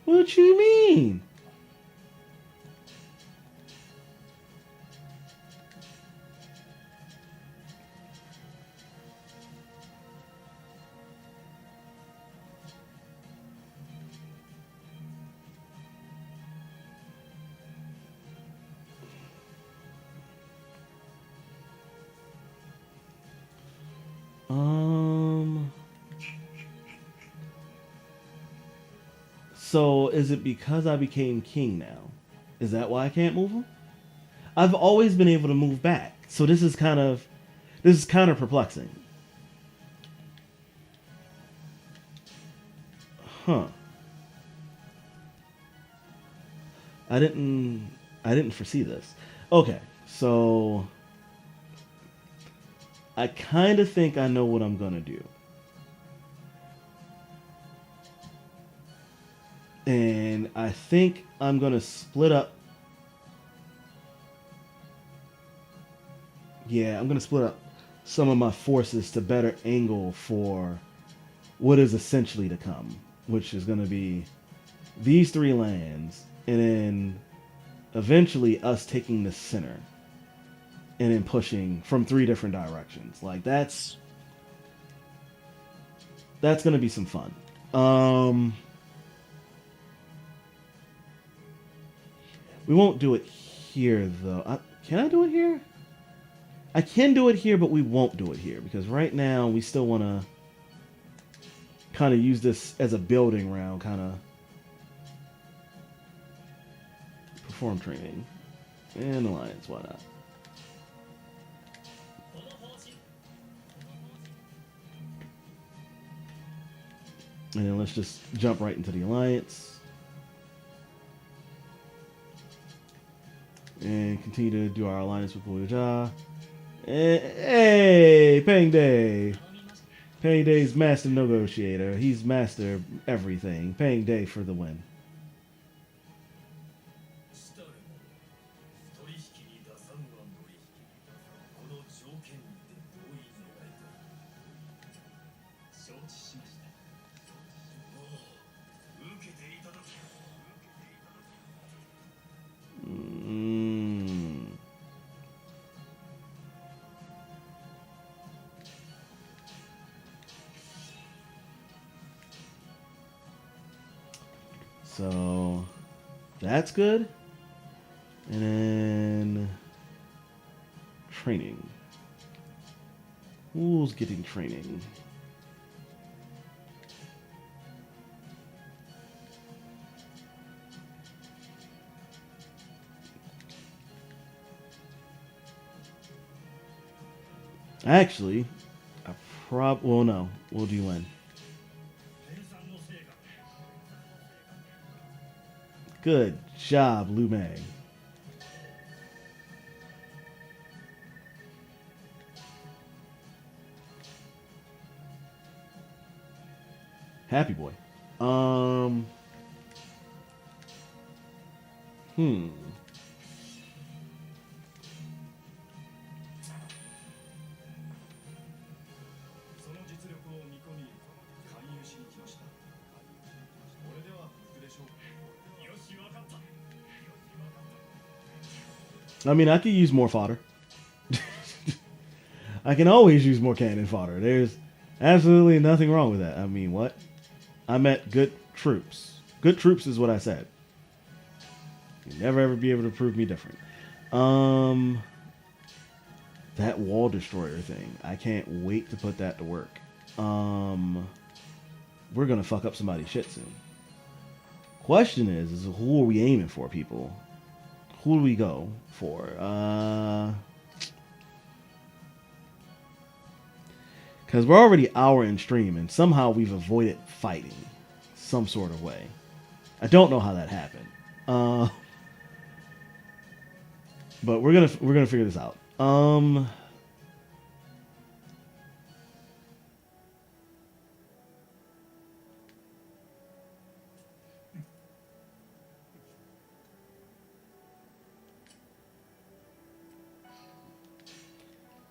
What you mean? So is it because I became king now? Is that why I can't move him? I've always been able to move back. So this is kind of perplexing. Huh. I didn't foresee this. Okay, so I kind of think I know what I'm gonna do. And I think I'm going to split up. Yeah, I'm going to split up some of my forces to better angle for what is essentially to come, which is going to be these 3 lands, and then eventually us taking the center and then pushing from 3 different directions. Like, that's going to be some fun. We won't do it here, though. Can I do it here? I can do it here, but we won't do it here, because right now we still want to kind of use this as a building round, kind of perform training. And alliance, why not? And then let's just jump right into the alliance. And continue to do our alliance with Boyaja. Hey, Pang Day. Pang Day's master negotiator. He's master everything. Pang Day for the win. So that's good. And then training. Who's getting training? Actually, well, no. We'll do win. Good job, Lu Mei. Happy boy. Um. Hmm. I mean, I could use more fodder. I can always use more cannon fodder. There's absolutely nothing wrong with that. I mean, what? I meant good troops. Good troops is what I said. You'll never ever be able to prove me different. That wall destroyer thing. I can't wait to put that to work. We're gonna fuck up somebody's shit soon. Question is who are we aiming for, people? Who do we go for? Because we're already an hour in stream, and somehow we've avoided fighting some sort of way. I don't know how that happened. But we're gonna figure this out.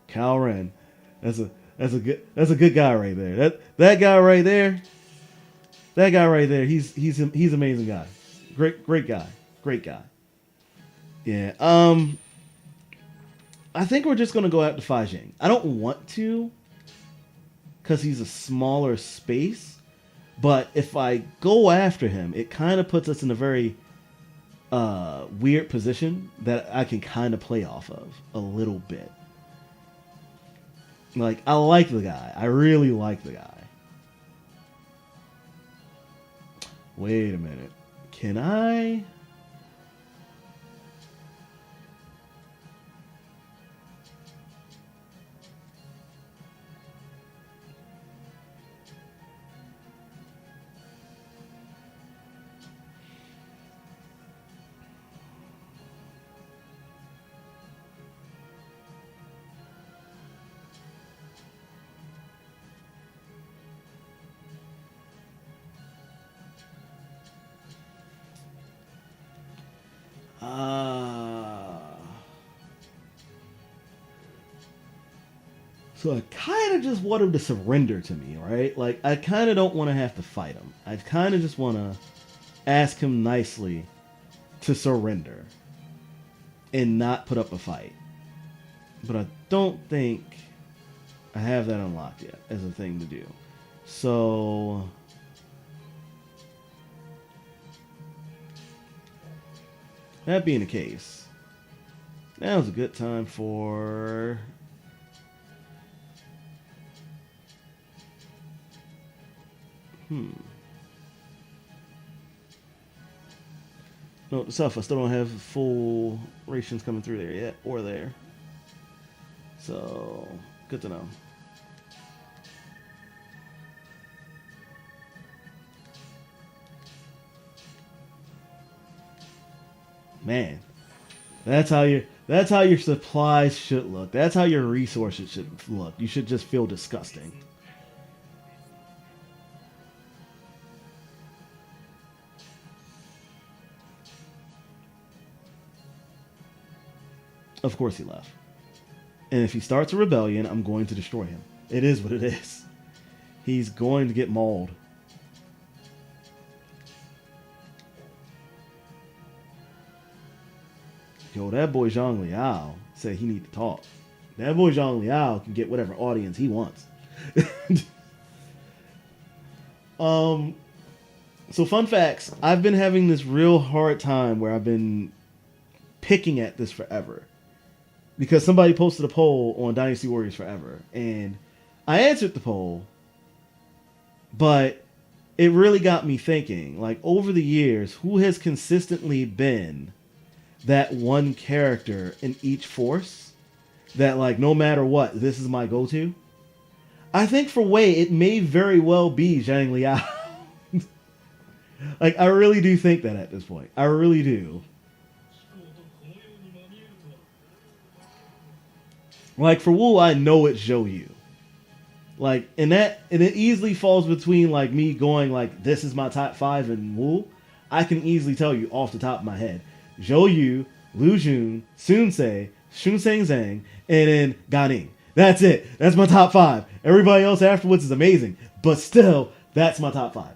Cal Ren. That's a good guy right there. That guy right there. That guy right there. He's an amazing guy. Great guy. Great guy. Yeah. I think we're just gonna go after Fa Jing. I don't want to, because he's a smaller space. But if I go after him, it kind of puts us in a very weird position that I can kind of play off of a little bit. Like, I like the guy. I really like the guy. Wait a minute. Can I? So I kind of just want him to surrender to me, right? Like, I kind of don't want to have to fight him. I kind of just want to ask him nicely to surrender and not put up a fight. But I don't think I have that unlocked yet as a thing to do. So that being the case, now's a good time for Note to self, I still don't have full rations coming through there yet, or there. So, good to know. Man, that's how your supplies should look. That's how your resources should look. You should just feel disgusting. Of course he left. And if he starts a rebellion, I'm going to destroy him. It is what it is. He's going to get mauled. Yo, that boy Zhang Liao said he need to talk. That boy Zhang Liao can get whatever audience he wants. So fun facts. I've been having this real hard time where I've been picking at this forever. Because somebody posted a poll on Dynasty Warriors Forever. And I answered the poll. But it really got me thinking. Like, over the years, who has consistently been that one character in each force that, like, no matter what, this is my go-to? I think for Wei, it may very well be Zhang Liao. Like, I really do think that at this point. I really do. Like, for Wu, I know it's Zhou Yu. Like, and it easily falls between like me going like this is my top 5 in Wool. I can easily tell you off the top of my head: Zhou Yu, Lu Jun, Sun Se, Shun Sang Zhang, and then Ganing. That's it. That's my top 5. Everybody else afterwards is amazing, but still, that's my top 5.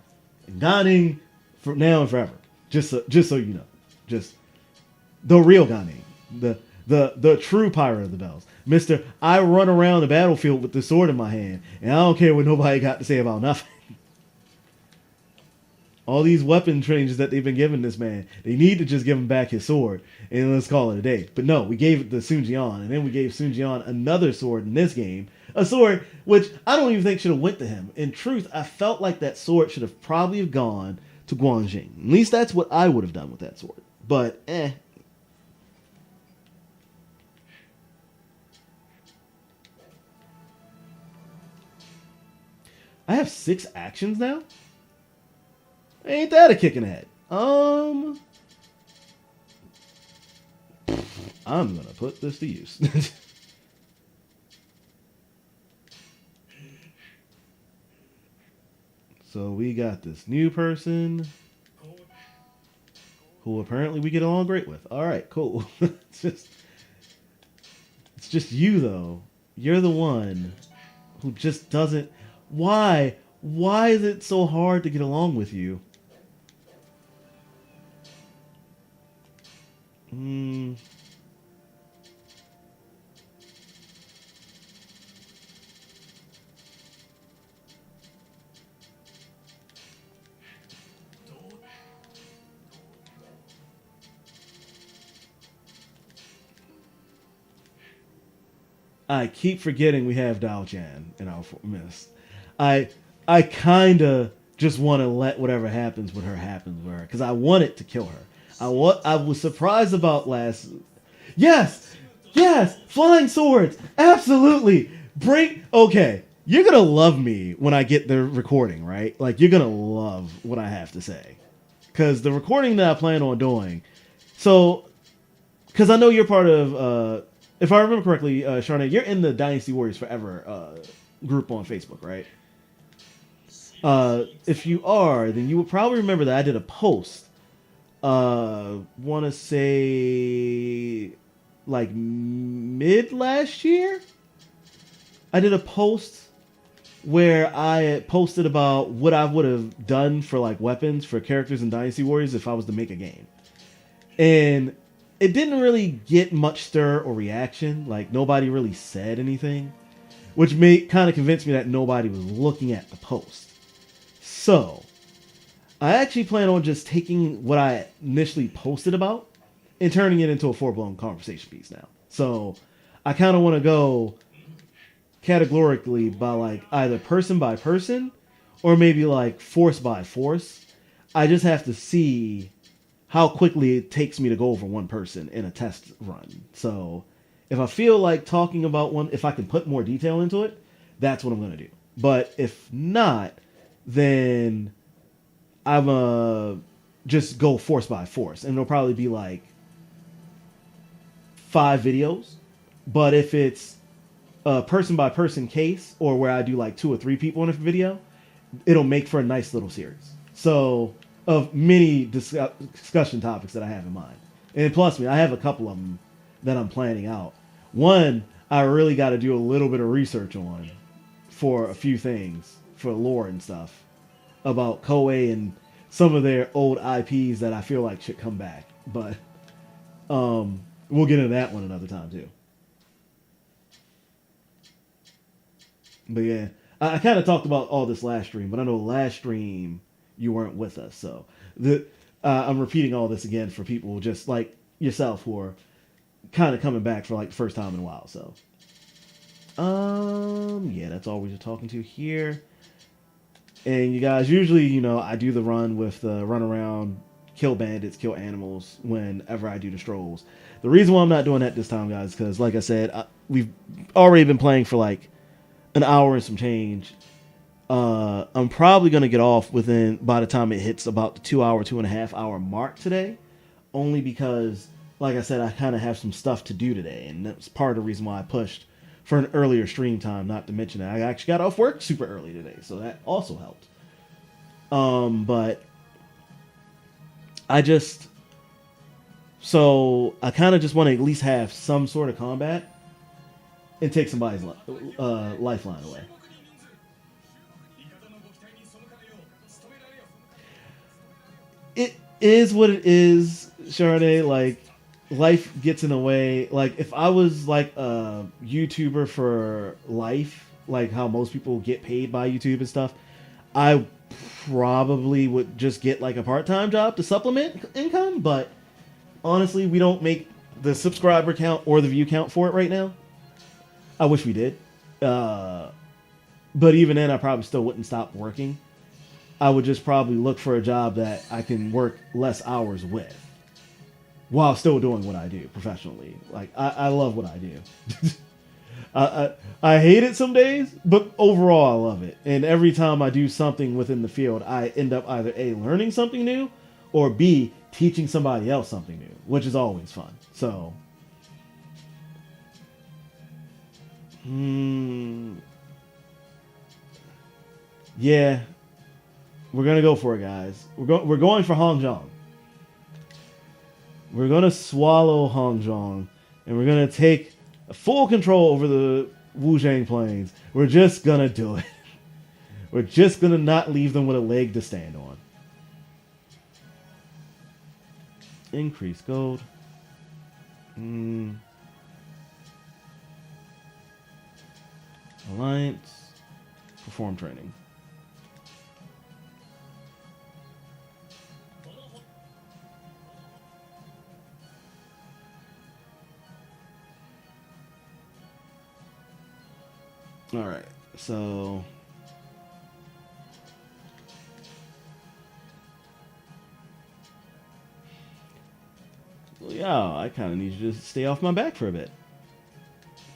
And Ganing for now and forever. Just so you know, just the real Ganing, the true Pirate of the Bells, Mister. I run around the battlefield with the sword in my hand, and I don't care what nobody got to say about nothing. All these weapon changes that they've been giving this man, they need to just give him back his sword and let's call it a day. But no, we gave it to Sun Jian, and then we gave Sun Jian another sword in this game. A sword which I don't even think should have went to him. In truth, I felt like that sword should have probably gone to Guanjing. At least that's what I would have done with that sword. But, I have 6 actions now? Ain't that a kick in the head? I'm gonna put this to use. So we got this new person who apparently we get along great with. All right, cool. It's just you though. You're the one who just doesn't. Why? Why is it so hard to get along with you? I keep forgetting we have Dao Jan in our midst. I kind of just want to let whatever happens with her happen with her because I wanted to kill her. I was surprised about last. Yes, flying swords, absolutely. Okay. You're gonna love me when I get the recording, right? Like you're gonna love what I have to say because the recording that I plan on doing. So, because I know you're part of. If I remember correctly, Charnay, you're in the Dynasty Warriors Forever group on Facebook, right? If you are, then you would probably remember that I did a post. Want to say like mid last year? I did a post where I had posted about what I would have done for like weapons for characters in Dynasty Warriors if I was to make a game. And it didn't really get much stir or reaction. Like nobody really said anything, which kind of convinced me that nobody was looking at the post. So I actually plan on just taking what I initially posted about and turning it into a full-blown conversation piece now. So I kind of want to go categorically by like either person by person or maybe like force by force. I just have to see how quickly it takes me to go over one person in a test run. So if I feel like talking about one, if I can put more detail into it, that's what I'm going to do. But if not, then I'm just go force by force. And it'll probably be like 5 videos. But if it's a person by person case or where I do like 2 or 3 people in a video, it'll make for a nice little series. So of many discussion topics that I have in mind. And plus, I have a couple of them that I'm planning out. One, I really got to do a little bit of research on for a few things, for lore and stuff, about Koei and some of their old IPs that I feel like should come back. But we'll get into that one another time, too. But yeah, I kind of talked about all this last stream, but I know last stream you weren't with us, so I'm repeating all this again for people just like yourself who are kind of coming back for like the first time in a while. So, yeah, that's all we're talking to here. And you guys, usually, I do the run with the run around, kill bandits, kill animals whenever I do the strolls. The reason why I'm not doing that this time, guys, is because, like I said, we've already been playing for like an hour and some change. I'm probably going to get off by the time it hits about the 2.5 hour mark today, only because, like I said, I kind of have some stuff to do today. And that's part of the reason why I pushed for an earlier stream time. Not to mention that I actually got off work super early today, so that also helped. But I kind of just want to at least have some sort of combat and take somebody's lifeline away. It is what it is, Sharday. Like, life gets in the way. Like, if I was like a YouTuber for life, like how most people get paid by YouTube and stuff, I probably would just get like a part-time job to supplement income. But honestly, we don't make the subscriber count or the view count for it right now. I wish we did. But even then, I probably still wouldn't stop working. I would just probably look for a job that I can work less hours with while still doing what I do professionally. Like, I love what I do. I hate it some days, but overall I love it. And every time I do something within the field, I end up either A, learning something new, or B, teaching somebody else something new, which is always fun. So, yeah. We're going to go for it, guys. We're going for Hongzhong. We're going to swallow Hongzhong, and we're going to take full control over the Wuzhang Plains. We're just going to do it. We're just going to not leave them with a leg to stand on. Increase gold. Alliance. Perform training. All right, so well, yeah, I kind of need you to stay off my back for a bit.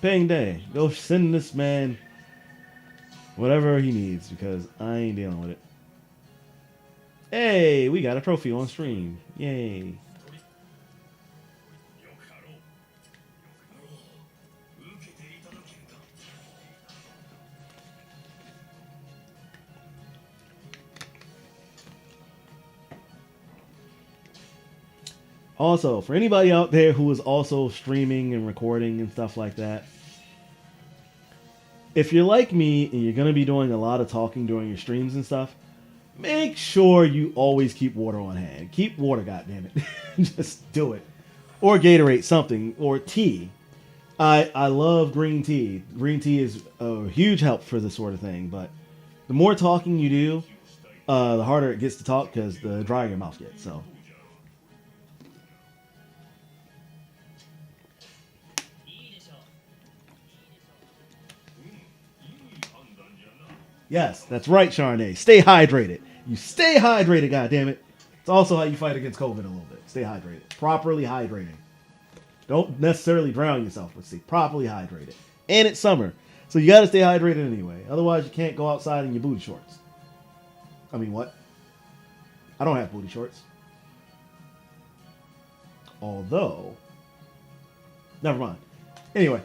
Paying day, go send this man whatever he needs because I ain't dealing with it. Hey, we got a trophy on stream. Yay. Also, for anybody out there who is also streaming and recording and stuff like that, if you're like me and you're going to be doing a lot of talking during your streams and stuff, make sure you always keep water on hand. Keep water, goddammit. Just do it. Or Gatorade, something. Or tea. I love green tea. Green tea is a huge help for this sort of thing, but the more talking you do, the harder it gets to talk because the drier your mouth gets, so... Yes, that's right, Charnay. Stay hydrated. You stay hydrated, goddammit. It's also how you fight against COVID a little bit. Stay hydrated. Properly hydrating. Don't necessarily drown yourself, but stay properly hydrated. And it's summer, so you gotta stay hydrated anyway. Otherwise, you can't go outside in your booty shorts. I mean, what? I don't have booty shorts. Although... Never mind. Anyway.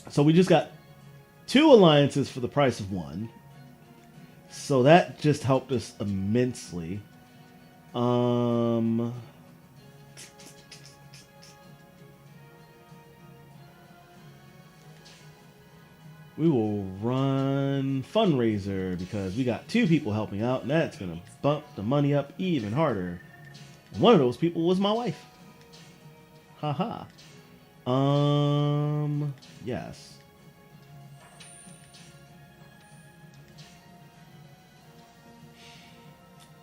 So we just got 2 alliances for the price of 1. So that just helped us immensely. We will run fundraiser because we got 2 people helping out, and that's going to bump the money up even harder. And one of those people was my wife. Haha. Yes.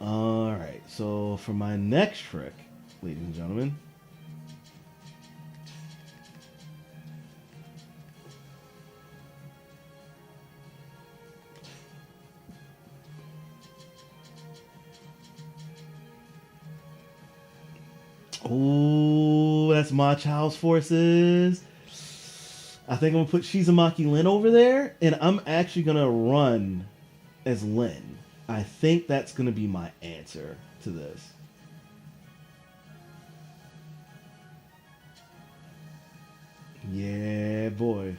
Alright, so for my next trick, ladies and gentlemen, oh, that's my child's forces. I think I'm going to put Shizumaki Lin over there, and I'm actually going to run as Lin. I think that's going to be my answer to this. Yeah, boy.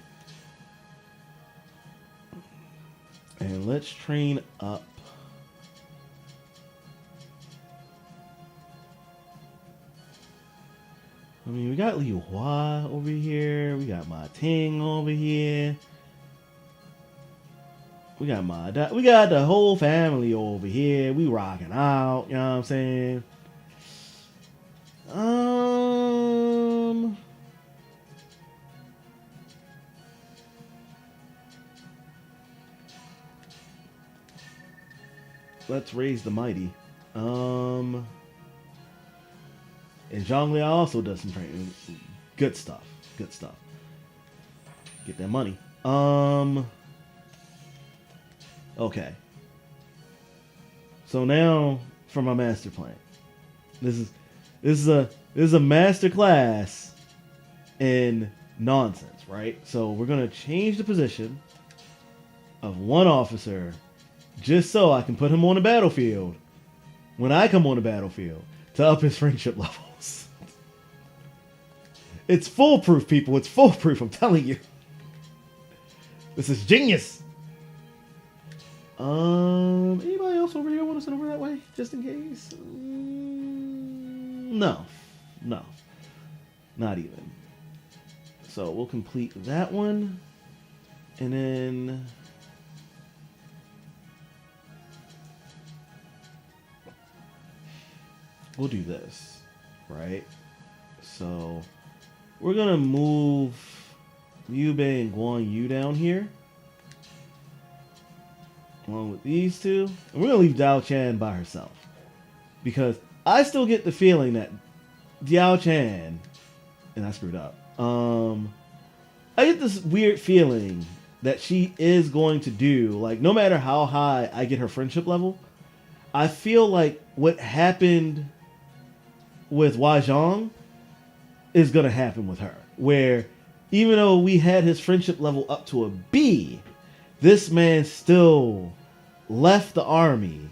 And let's train up. I mean, we got Liu Hua over here. We got Ma Ting over here. We got we got the whole family over here. We rocking out. You know what I'm saying? Let's raise the mighty. And Zhongli also does some training. Good stuff. Good stuff. Get that money. Okay. So now for my master plan. This is a master class in nonsense, right? So we're gonna change the position of one officer just so I can put him on the battlefield when I come on the battlefield to up his friendship levels. It's foolproof, people. It's foolproof, I'm telling you. This is genius. Anybody else over here want to send over that way, just in case? No, not even. So we'll complete that one, and then we'll do this, right? So we're gonna move Liu Bei and Guan Yu down here, along with these two. And we're going to leave Dao Chan by herself. Because I still get the feeling that Diao Chan, and I screwed up, I get this weird feeling that she is going to do, like, no matter how high I get her friendship level, I feel like what happened with Wai Zhang is going to happen with her. Where, even though we had his friendship level up to a B, this man still left the army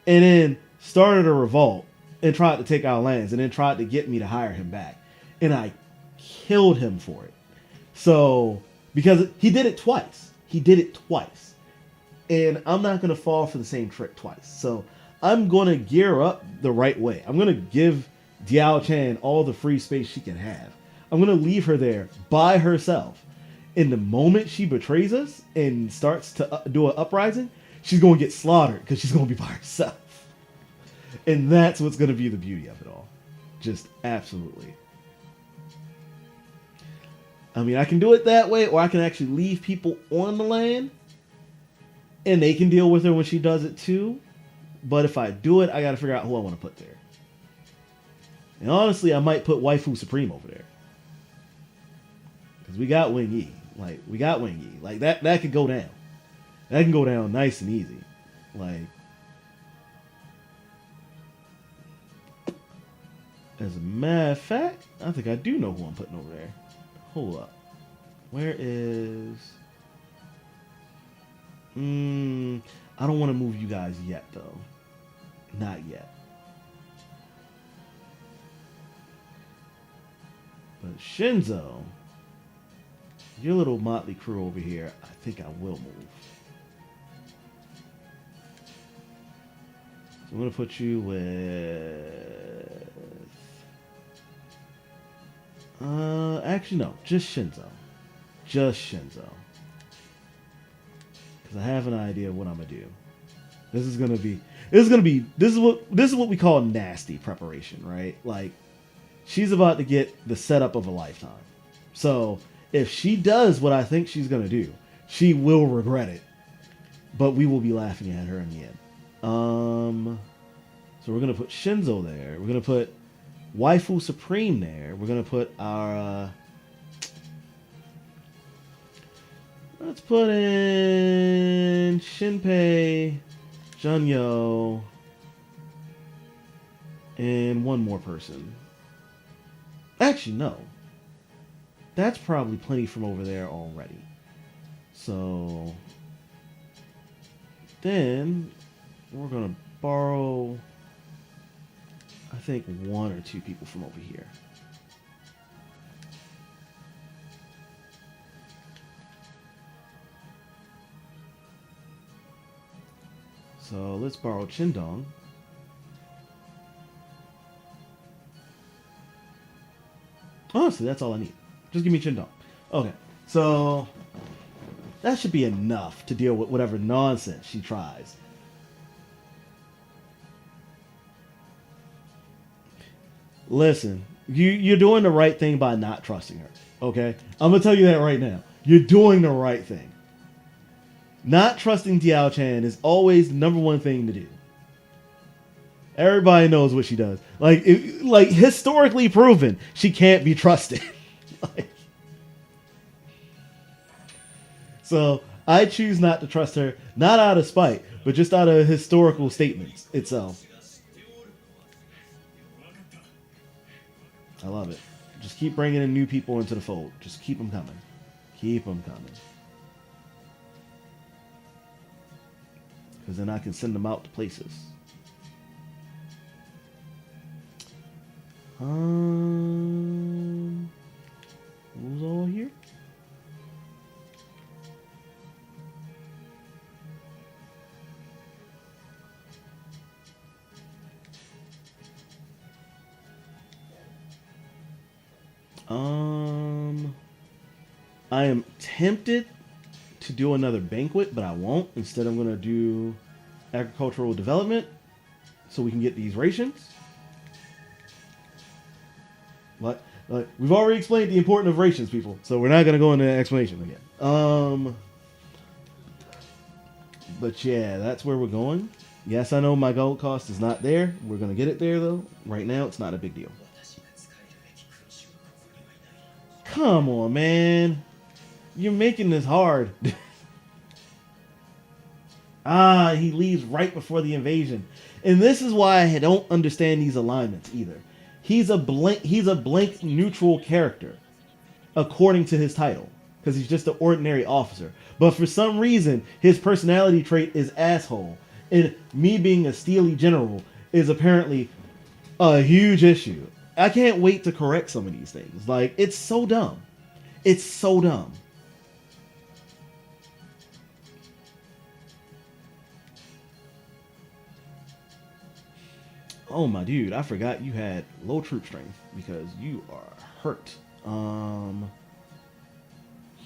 and then started a revolt and tried to take our lands and then tried to get me to hire him back. And I killed him for it. So, because he did it twice. He did it twice. And I'm not going to fall for the same trick twice. So, I'm going to gear up the right way. I'm going to give Diao Chan all the free space she can have. I'm going to leave her there by herself. In the moment she betrays us and starts to do an uprising, she's going to get slaughtered because she's going to be by herself. And that's what's going to be the beauty of it all. Just absolutely. I mean, I can do it that way, or I can actually leave people on the land and they can deal with her when she does it too. But if I do it, I got to figure out who I want to put there. And honestly, I might put Waifu Supreme over there. Because we got Wing Yi. Like, that could go down. That can go down nice and easy. Like, as a matter of fact, I think I do know who I'm putting over there. Hold up. Where is... I don't want to move you guys yet, though. Not yet. But Shinzo... your little motley crew over here, I think I will move. So I'm going to put you with... actually, no. Just Shinzo. Just Shinzo. Because I have an idea of what I'm going to do. This is what we call nasty preparation, right? Like, she's about to get the setup of a lifetime. So... if she does what I think she's going to do, she will regret it. But we will be laughing at her in the end. So we're going to put Shinzo there. We're going to put Waifu Supreme there. We're going to put our... let's put in Shinpei, Junyo, and one more person. Actually, no. That's probably plenty from over there already. So then we're going to borrow, I think, one or two people from over here. So let's borrow Chindong. Honestly, that's all I need. Just give me Chindong. Okay, so that should be enough to deal with whatever nonsense she tries. Listen, you're doing the right thing by not trusting her. Okay, I'm gonna tell you that right now. You're doing the right thing. Not trusting Diao Chan is always the number one thing to do. Everybody knows what she does. Like historically proven, she can't be trusted. Like, so I choose not to trust her, not out of spite, but just out of historical statements itself. I love it. Just keep bringing in new people into the fold. Just keep them coming. Keep them coming. Because then I can send them out to places. Who's all here? I am tempted to do another banquet, but I won't. Instead, I'm going to do agricultural development so we can get these rations. Like we've already explained the importance of rations, people, so we're not going to go into explanation again. But yeah, that's where we're going. Yes, I know my gold cost is not there. We're going to get it there, though. Right now, it's not a big deal. Come on, man. You're making this hard. He leaves right before the invasion. And this is why I don't understand these alignments either. He's a blank neutral character, according to his title, because he's just an ordinary officer. But for some reason, his personality trait is asshole. And me being a steely general is apparently a huge issue. I can't wait to correct some of these things. Like, it's so dumb. It's so dumb. Oh my dude, I forgot you had low troop strength because you are hurt.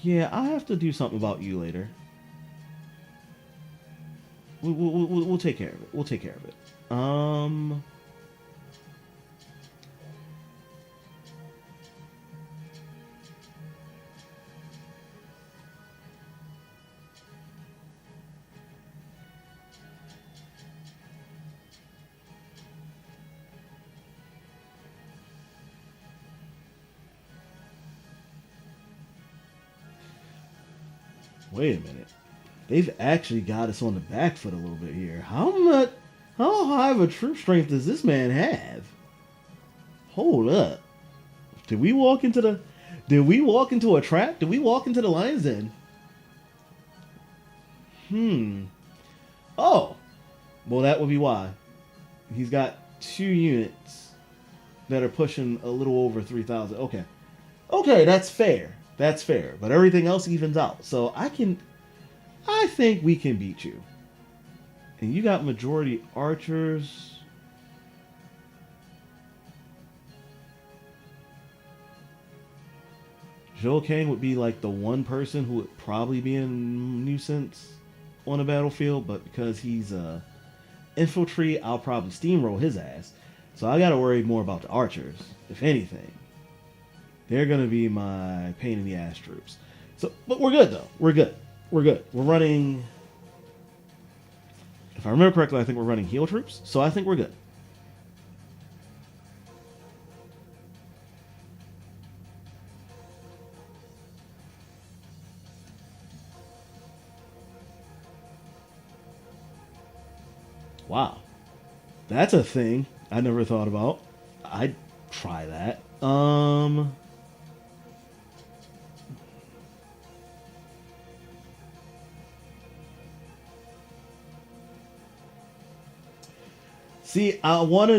Yeah, I have to do something about you later. We'll take care of it. We'll take care of it. Wait a minute. They've actually got us on the back foot a little bit here. How high of a troop strength does this man have? Hold up. Did we walk into a trap? Did we walk into the lion's den? Oh. Well, that would be why. He's got 2 units that are pushing a little over 3,000. Okay. Okay, that's fair. That's fair. But everything else evens out. So I think we can beat you. And you got majority archers. Zhou Kang would be like the one person who would probably be a nuisance on the battlefield, but because he's infantry, I'll probably steamroll his ass. So I gotta worry more about the archers, if anything. They're gonna be my pain in the ass troops. So, but we're good though. We're good. We're good. We're running. If I remember correctly, I think we're running heal troops. So I think we're good. Wow. That's a thing I never thought about. I'd try that. See, I want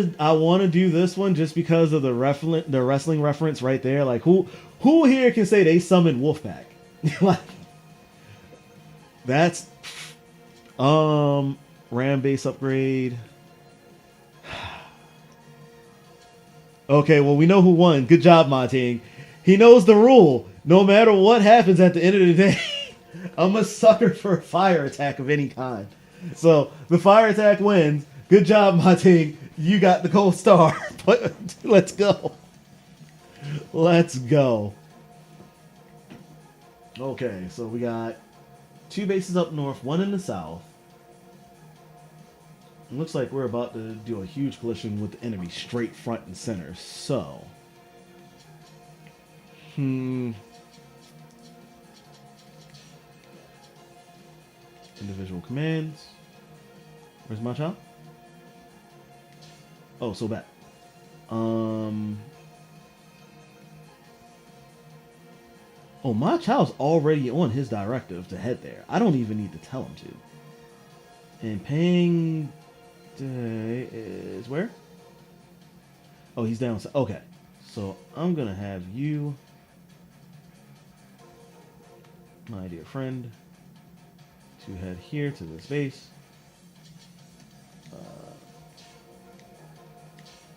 to do this one just because of the wrestling reference right there. Like, who here can say they summoned Wolfpack? Like, that's Ram base upgrade. Okay, well, we know who won. Good job, Monting. He knows the rule. No matter what happens at the end of the day, I'm a sucker for a fire attack of any kind. So the fire attack wins. Good job, Monting. You got the gold star. But let's go. Let's go. Okay, so we got 2 bases up north, 1 in the south. It looks like we're about to do a huge collision with the enemy straight front and center. So, individual commands. Where's my child? Oh, so bad. Oh, my child's already on his directive to head there. I don't even need to tell him to. And Pang Day is where? Oh, he's down. Okay. So I'm going to have you, my dear friend, to head here to this base.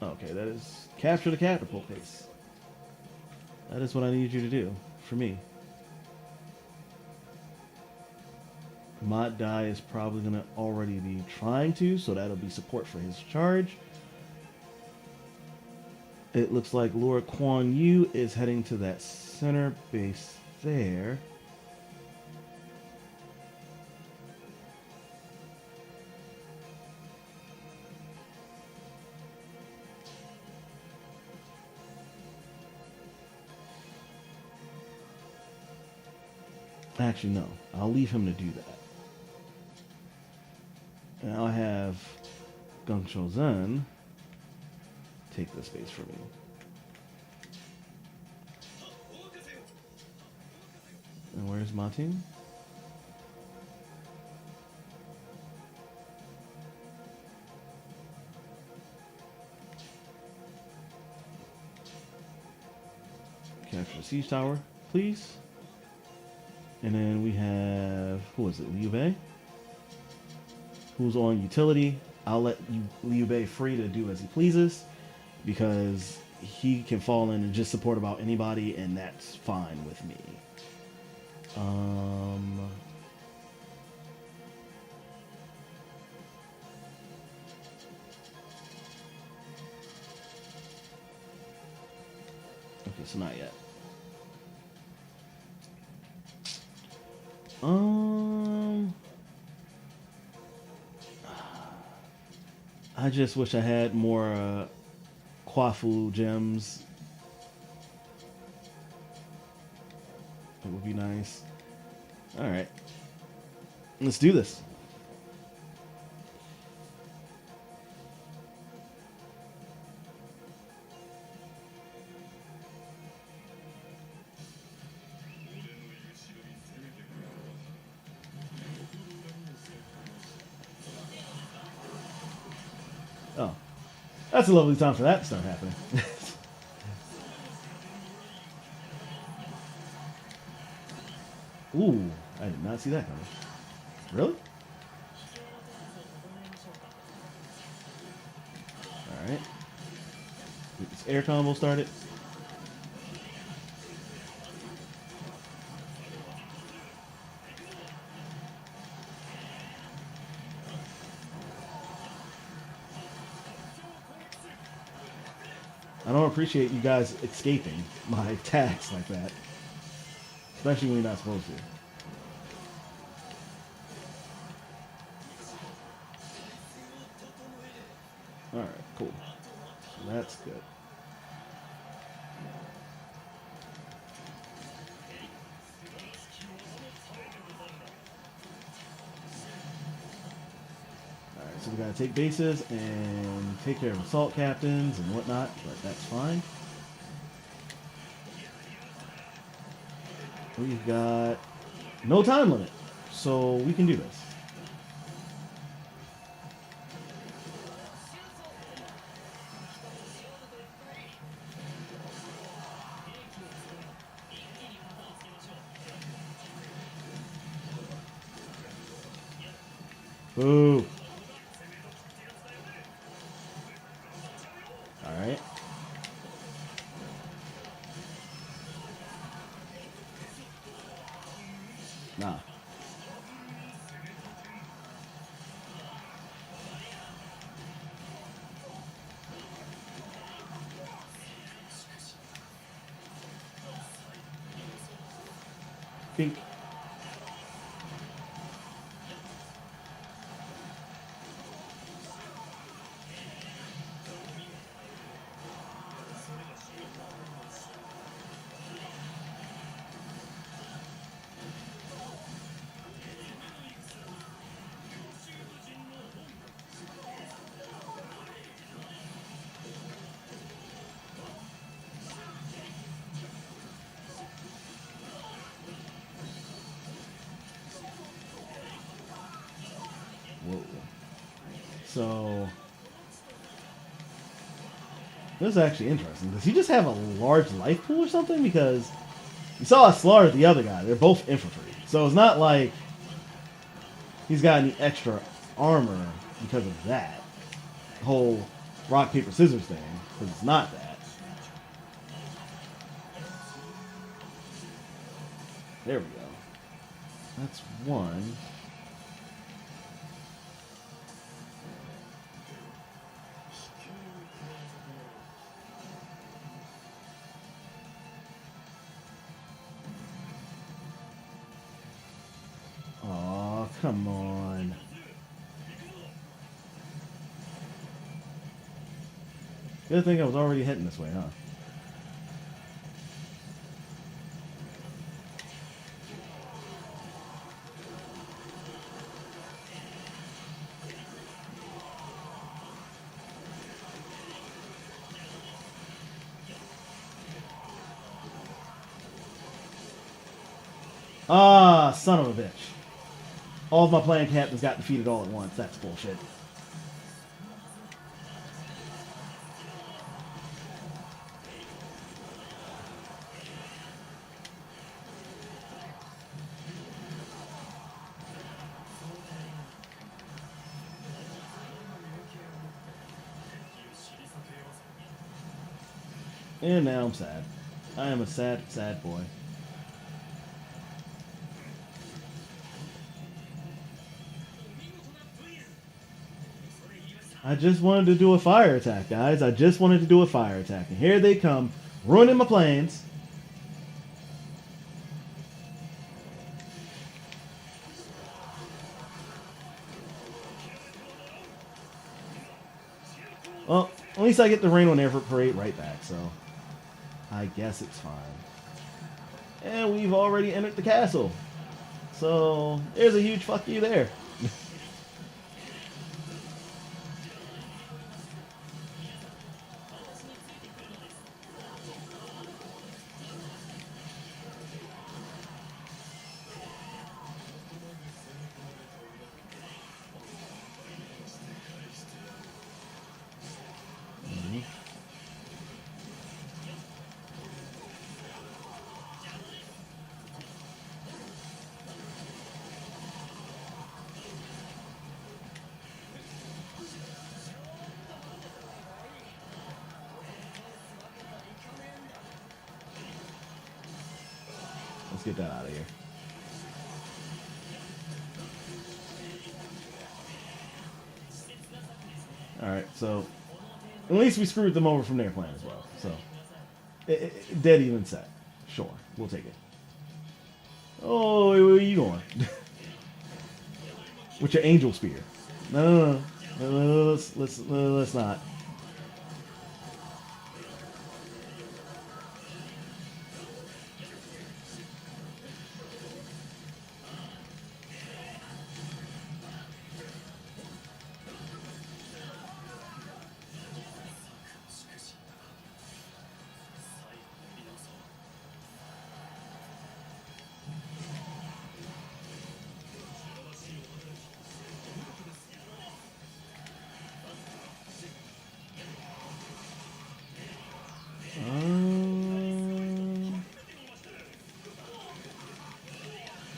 Okay, that is capture the catapult base. That is what I need you to do for me. Mod Die is probably going to already be trying to, so that'll be support for his charge. It looks like Lord Kuan Yu is heading to that center base there. Actually, no. I'll leave him to do that. And I'll have Gung Cho Zen take this base for me. And where's my team? Capture the siege tower, please. And then we have, who is it, Liu Bei? Who's on utility. I'll let Liu Bei free to do as he pleases, because he can fall in and just support about anybody, and that's fine with me. Okay, so not yet. I just wish I had more Kwafu gems. It would be nice. Alright. Let's do this. Oh. That's a lovely time for that to start happening. Ooh, I did not see that coming. Really? Alright. Get this air combo started. I don't appreciate you guys escaping my attacks like that. Especially when you're not supposed to. Alright, cool. So that's good. Alright, so we gotta take bases and take care of assault captains and whatnot, but that's fine. We've got no time limit, so we can do this. Boo. Bink. Whoa. So this is actually interesting. Does he just have a large life pool or something? Because you saw us slaughter the other guy. They're both infantry. So it's not like he's got any extra armor because of that whole rock, paper, scissors thing. Because it's not that. There we go. That's one. Aw, come on. Good thing I was already heading this way, huh? Ah, son of a bitch. All of my playing captains got defeated all at once. That's bullshit. And now I'm sad. I am a sad, sad boy. I just wanted to do a fire attack, guys. I just wanted to do a fire attack. And here they come, ruining my plans. Well, at least I get the rain on Everett Parade right back, so I guess it's fine. And we've already entered the castle. So there's a huge fuck you there. Let's get that out of here. Alright, so at least we screwed them over from their plan as well. So, dead even set. Sure, we'll take it. Oh, where are you going? With your angel spear. No. Let's not.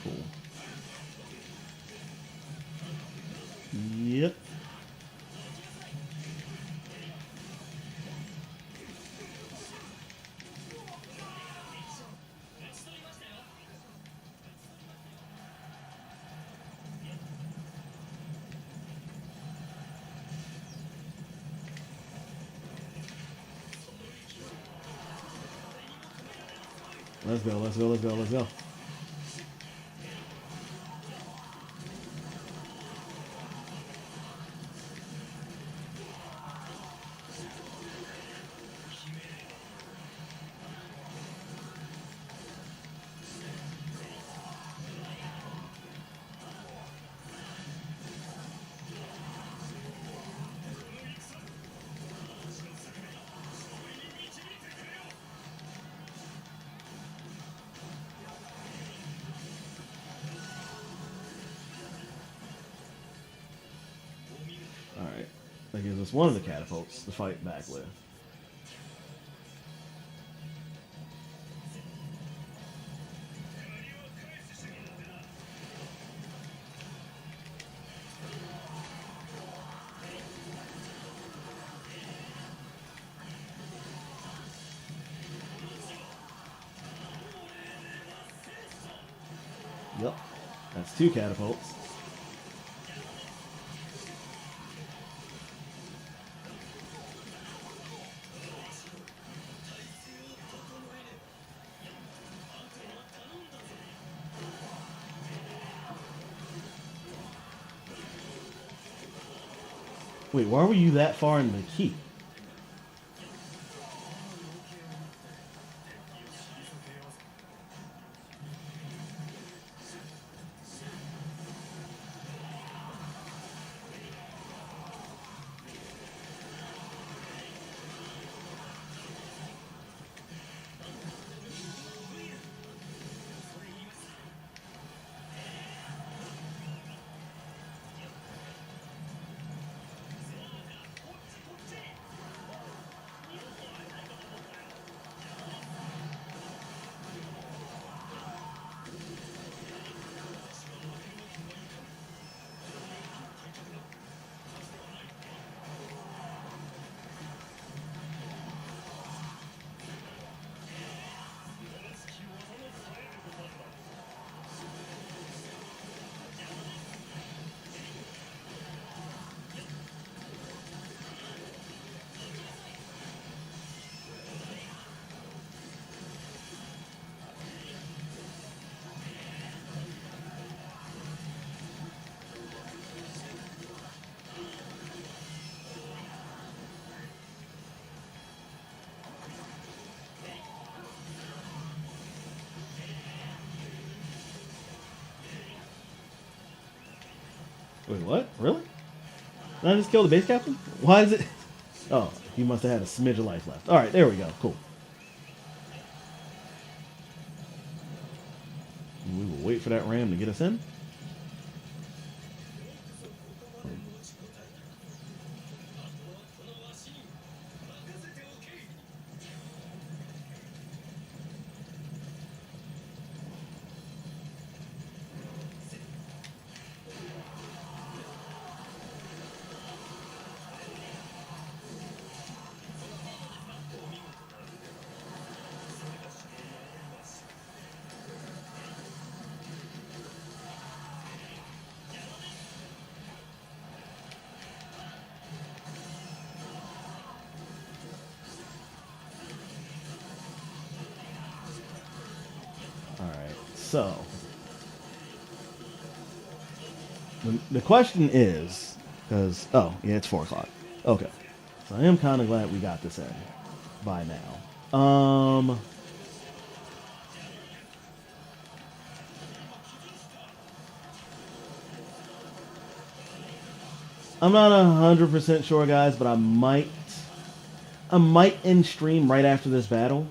Cool. Yep. Let's go. That gives us one of the catapults to fight back with. Yep, that's 2 catapults. Wait, why were you that far in the keep? Wait, what? Really? Did I just kill the base captain? Why is it? Oh, he must have had a smidge of life left. All right, there we go. Cool. We will wait for that ram to get us in. So, the question is, because, oh, yeah, it's 4 o'clock. Okay. So I am kind of glad we got this in by now. I'm not 100% sure, guys, but I might end stream right after this battle.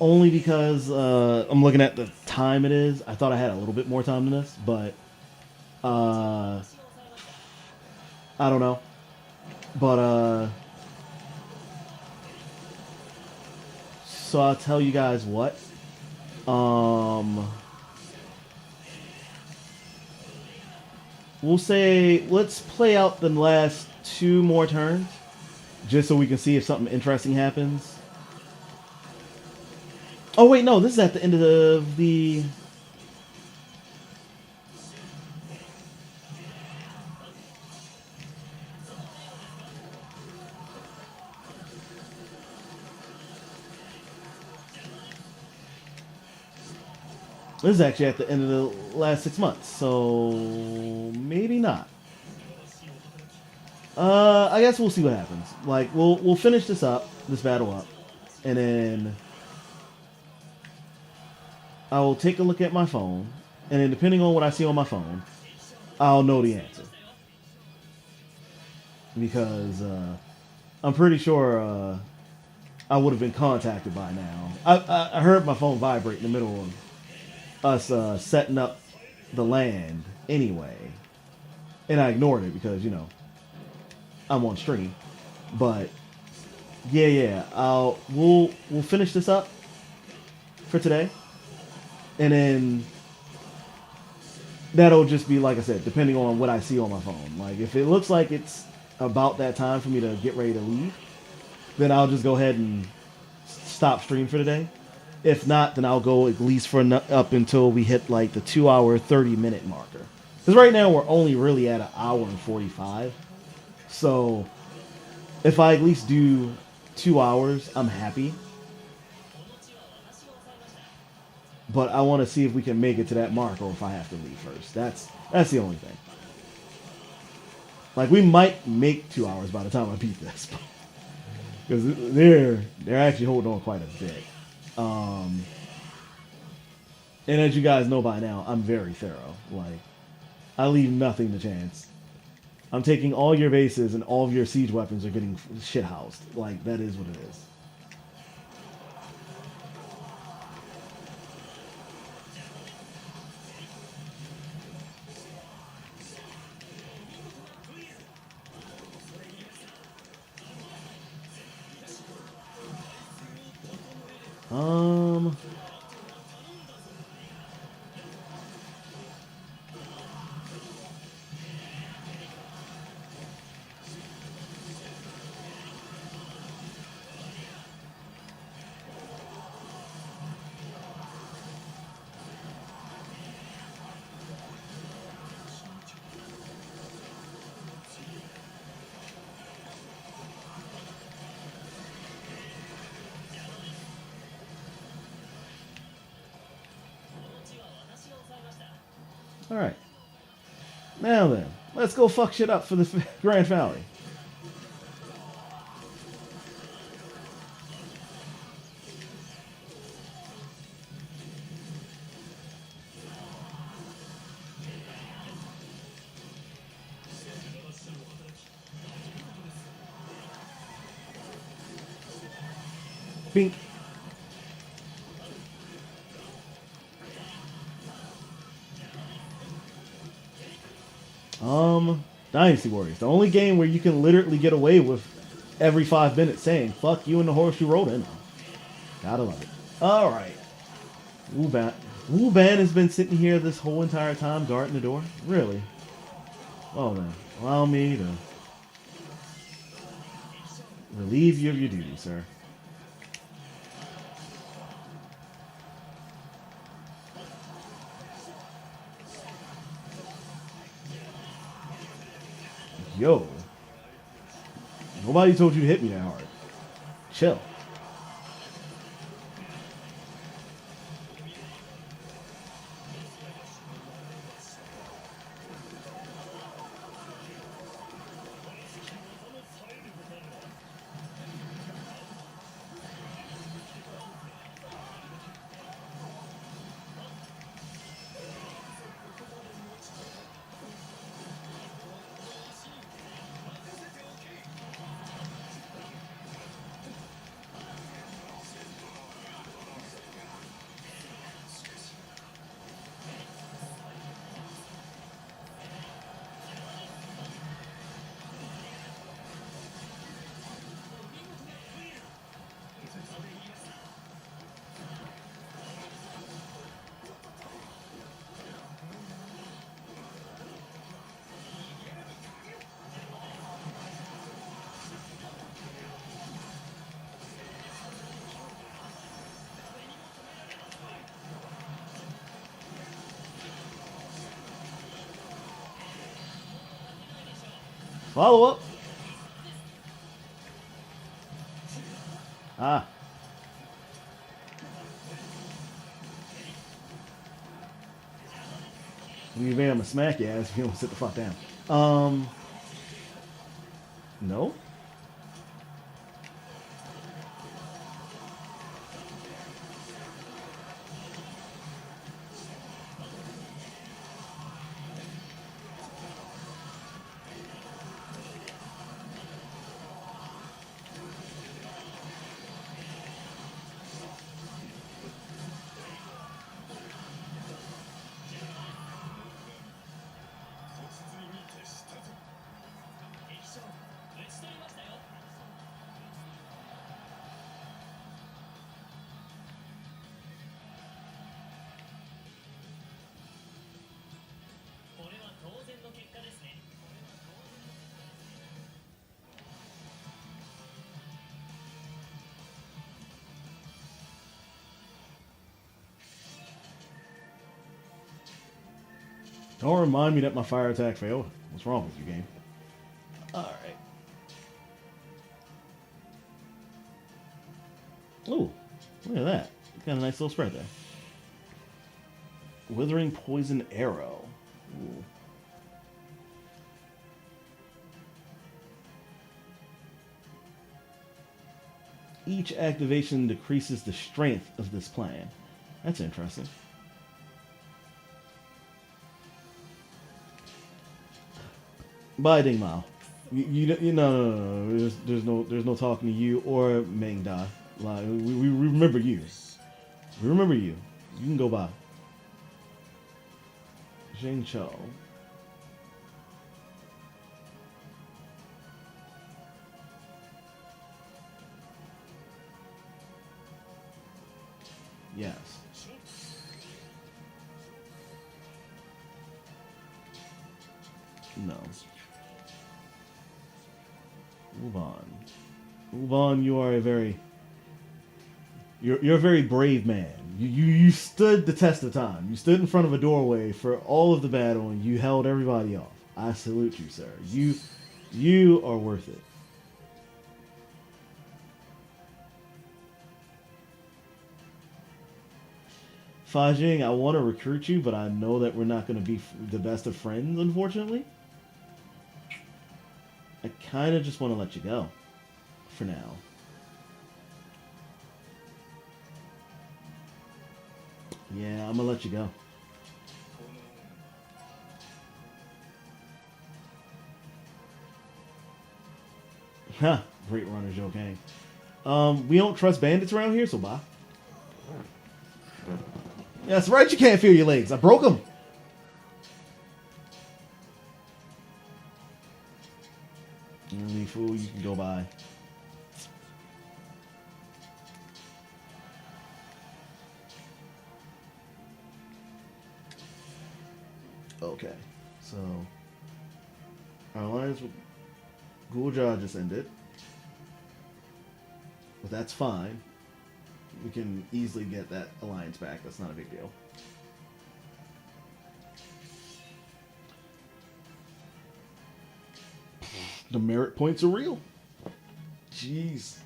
Only because I'm looking at the time it is. I thought I had a little bit more time than this, but I don't know. But so I'll tell you guys what. We'll say let's play out the last 2 more turns, just so we can see if something interesting happens. Oh, wait, no, this is at the end of the... This is actually at the end of the last 6 months, so maybe not. I guess we'll see what happens. Like, we'll finish this battle up, and then I will take a look at my phone, and then depending on what I see on my phone, I'll know the answer. Because I'm pretty sure I would have been contacted by now. I heard my phone vibrate in the middle of us setting up the land anyway, and I ignored it because, you know, I'm on stream. But yeah. We'll finish this up for today, and then that'll just be like I said, depending on what I see on my phone. Like if it looks like it's about that time for me to get ready to leave, then I'll just go ahead and stop stream for today. If not, then I'll go at least for up until we hit like the 2 hour 30 minute marker. Because right now we're only really at an hour and 45. So if I at least do 2 hours, I'm happy. But I want to see if we can make it to that mark, or if I have to leave first. That's the only thing. Like we might make 2 hours by the time I beat this, because they're actually holding on quite a bit. And as you guys know by now, I'm very thorough. Like I leave nothing to chance. I'm taking all your bases, and all of your siege weapons are getting shit housed. Like that is what it is. Um, all right. Now then, let's go fuck shit up for the grand finale. Bink. Dynasty Warriors. The only game where you can literally get away with every 5 minutes saying, fuck you and the horse you rode in. Gotta love it. Alright. Wu Ban has been sitting here this whole entire time guarding the door? Really? Well then, allow me to relieve you of your duty, sir. Yo. Nobody told you to hit me that hard. Chill. Follow up. Ah. You man, I'm gonna smack your ass if you don't sit the fuck down. No. Don't remind me that my fire attack failed. What's wrong with you, game? Alright. Ooh, look at that. Got a nice little spread there. Withering Poison Arrow. Ooh. Each activation decreases the strength of this plan. That's interesting. Bye, Ding Mao. You no. There's no talking to you or Meng Da. Like, we remember you. We remember you. You can go by. Zheng Chou. Yes. No. Move on. Move on. You are a very... You're a very brave man. You stood the test of time. You stood in front of a doorway for all of the battle and you held everybody off. I salute you, sir. You are worth it. Fa Jing, I want to recruit you, but I know that we're not going to be the best of friends, unfortunately. I kind of just want to let you go. For now. Yeah, I'm going to let you go. Huh. Great runner, Joe Kang. We don't trust bandits around here, so bye. That's right, you can't feel your legs. I broke them. You fool, you can go by. Okay, so our alliance with Guja just ended. But that's fine. We can easily get that alliance back. That's not a big deal. The merit points are real. Jeez.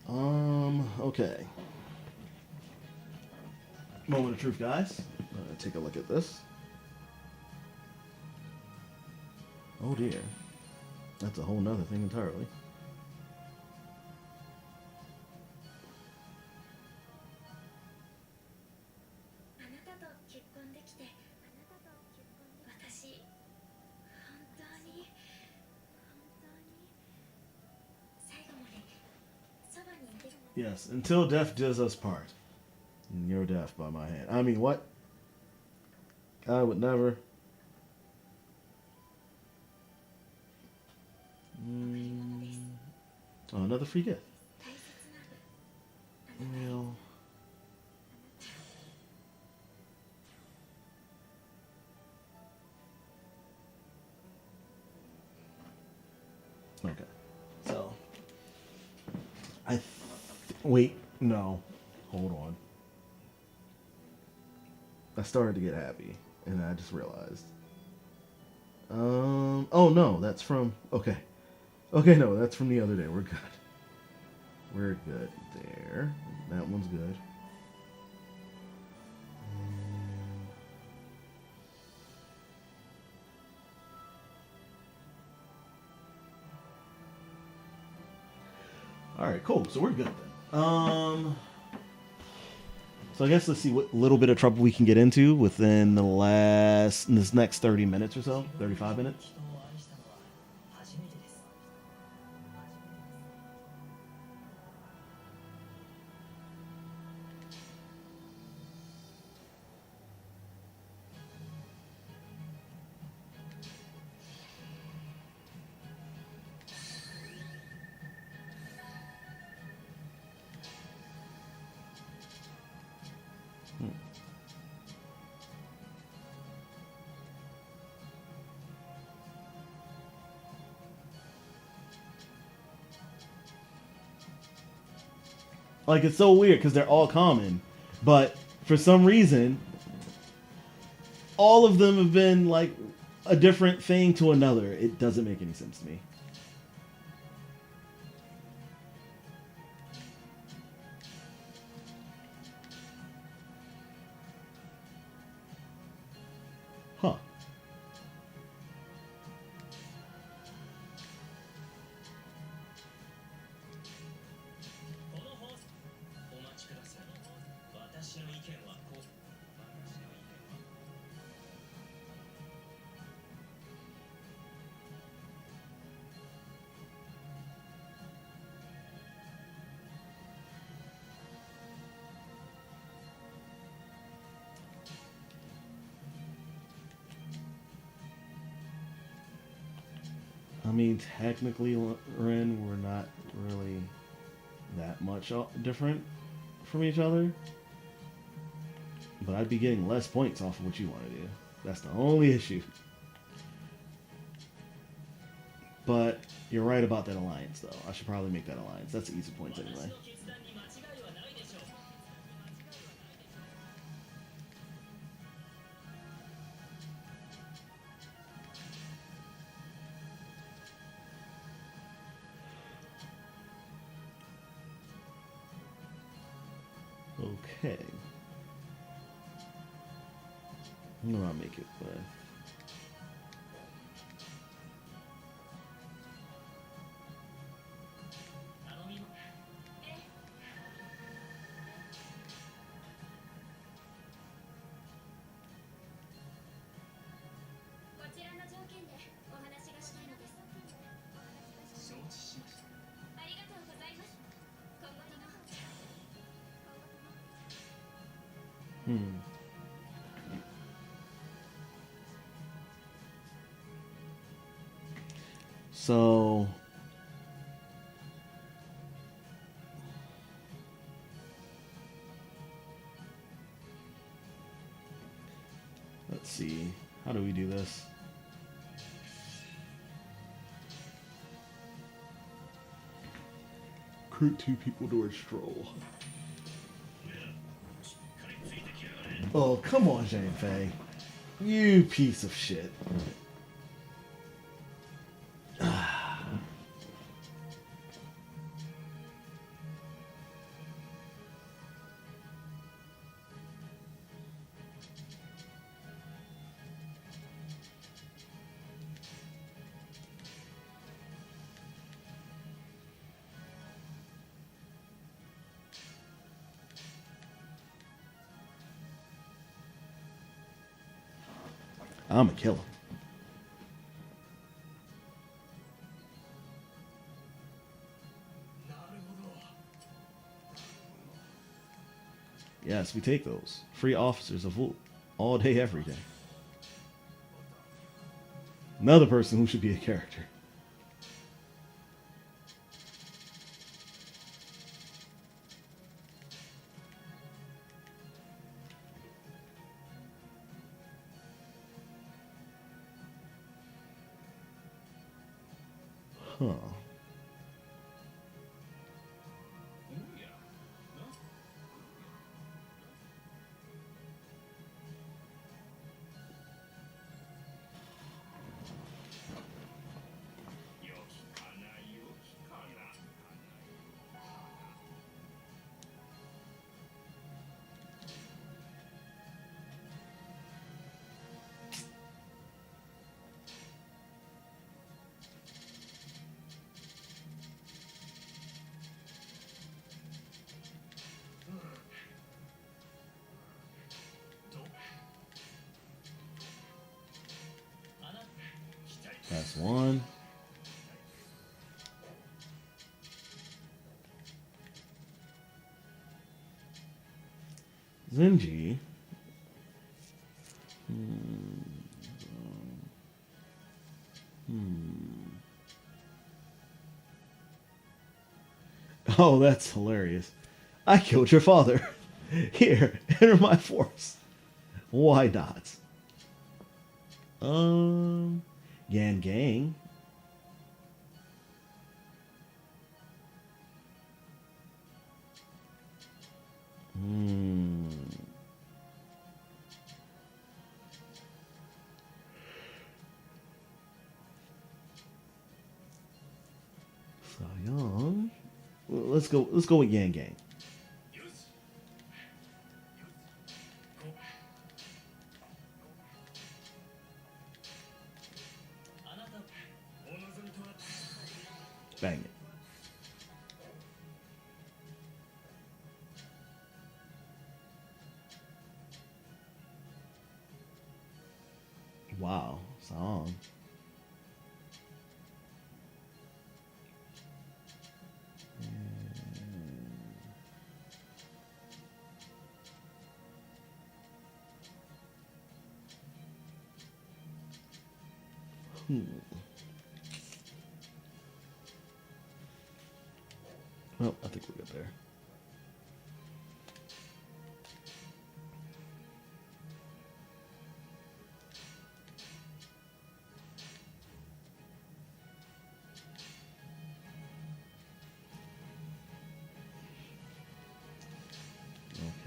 Okay. Moment of truth, guys. Take a look at this. Oh dear. That's a whole nother thing entirely. Yes, until death does us part. And you're deaf by my hand. I mean, what? I would never. Oh, another free gift. Well. Okay. So. Wait, no. Hold on. I started to get happy, and I just realized. Oh no, that's from, okay. Okay, no, that's from the other day. We're good. We're good there. That one's good. All right, cool. So we're good then. So I guess let's see what little bit of trouble we can get into within this next 30 minutes or so, 35 minutes. Like, it's so weird because they're all common, but for some reason, all of them have been like a different thing to another. It doesn't make any sense to me. Huh. I mean, technically, Ren, we're not really that much different from each other. But I'd be getting less points off of what you want to do. That's the only issue. But you're right about that alliance, though. I should probably make that alliance. That's easy points anyway. Okay. What do I make it with? So let's see. How do we do this? Recruit 2 people to a stroll. Oh, come on, Zhang Fei. You piece of shit. I'm a killer. Yes, we take those. Free officers of Wu. All day, every day. Another person who should be a character. Huh. That's one. Zenji. Oh, that's hilarious. I killed your father. Here, enter my force. Why not? Yan Gang. So young. Let's go with Yang Gang. Bang it. Wow, song. Well, I think we're good there.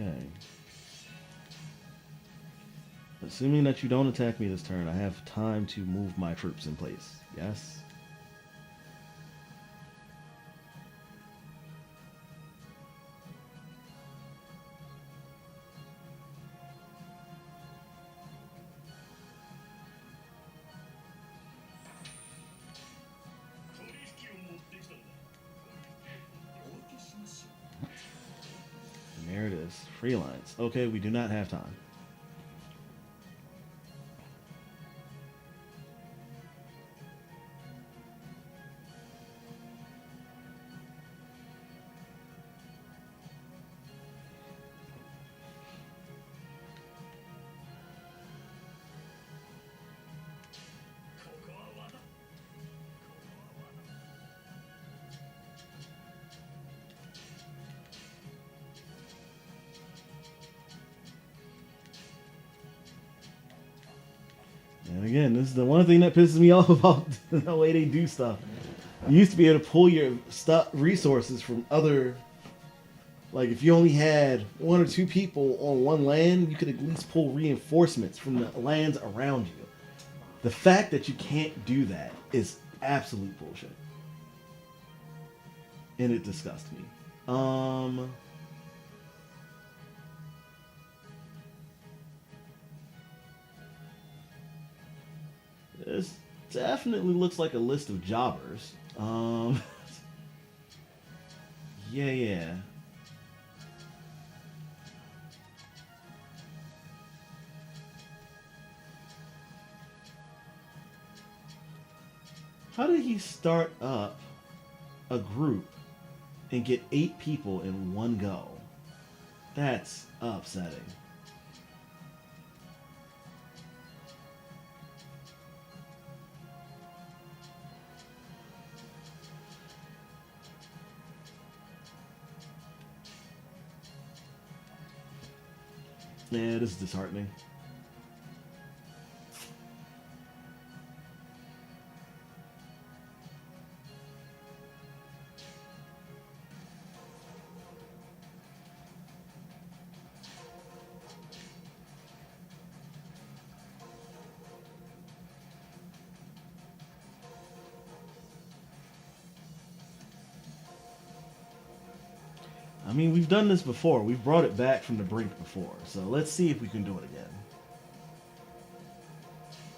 Okay. Assuming that you don't attack me this turn, I have time to move my troops in place. Yes? And there it is. Free lines. Okay, we do not have time. And again, this is the one thing that pisses me off about the way they do stuff. You used to be able to pull your resources from other... Like, if you only had one or two people on one land, you could at least pull reinforcements from the lands around you. The fact that you can't do that is absolute bullshit. And it disgusts me. This definitely looks like a list of jobbers. Yeah. How did he start up a group and get 8 people in one go? That's upsetting. Yeah, this is disheartening. I mean, we've done this before. We've brought it back from the brink before. So let's see if we can do it again.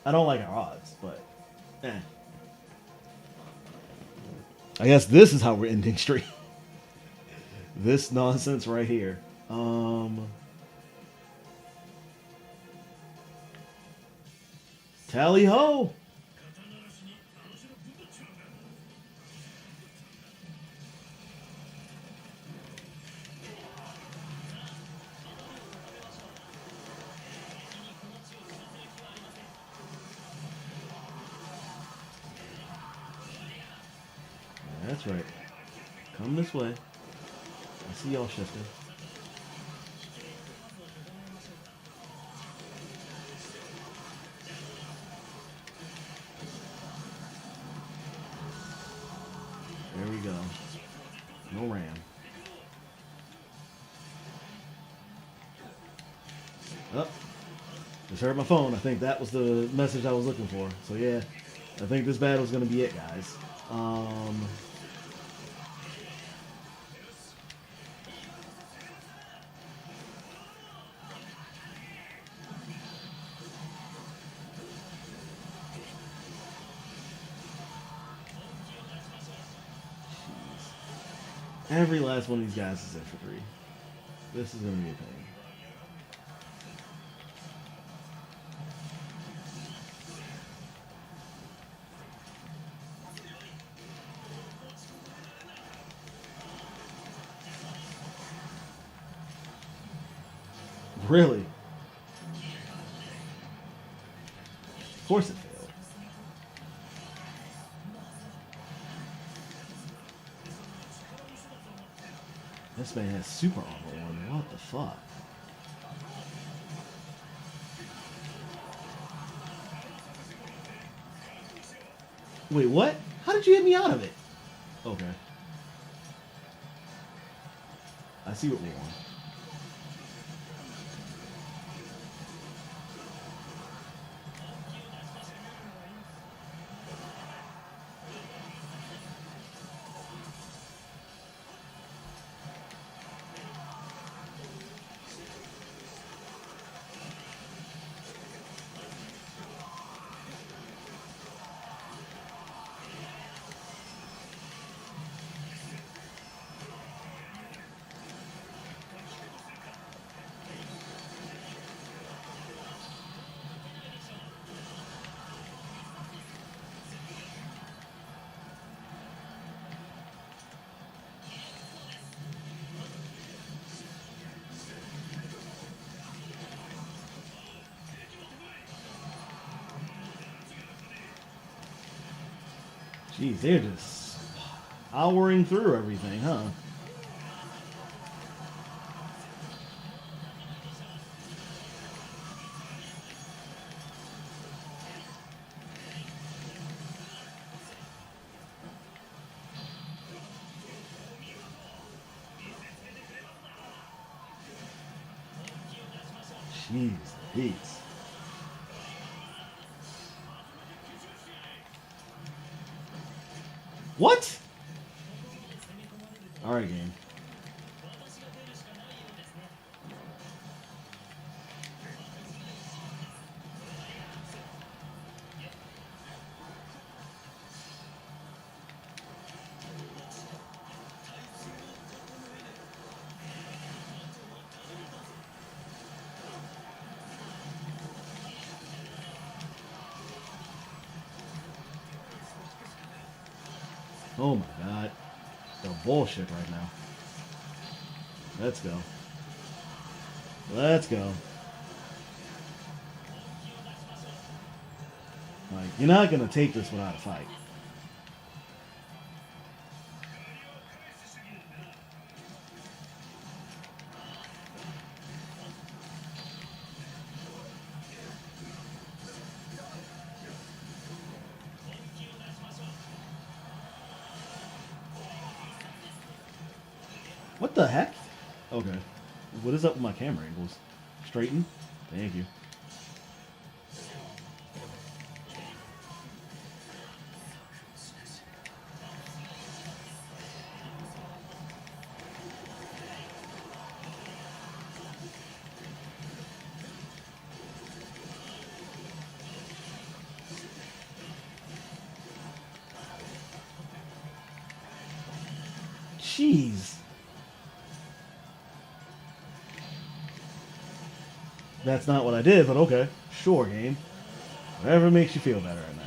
I don't like our odds, but I guess this is how we're ending stream. This nonsense right here. Tally ho! That's right. Come this way. I see y'all shifting. There we go. No ram. Oh, just heard my phone. I think that was the message I was looking for. So yeah, I think this battle's gonna be it, guys. Every last one of these guys is infantry. This is going to be a pain. Really? Of course it failed. This man has super armor on. What the fuck? Wait, what? How did you hit me out of it? Okay. I see what we're on. Jeez, they're just powering through everything, huh? Jeez, Pete's. What? Alright, game. Oh my god. The bullshit right now. Let's go. Let's go. Like, you're not gonna take this without a fight. What the heck? Okay. What is up with my camera angles? Straighten? Thank you. Jeez. That's not what I did, but okay. Sure, game. Whatever makes you feel better at night.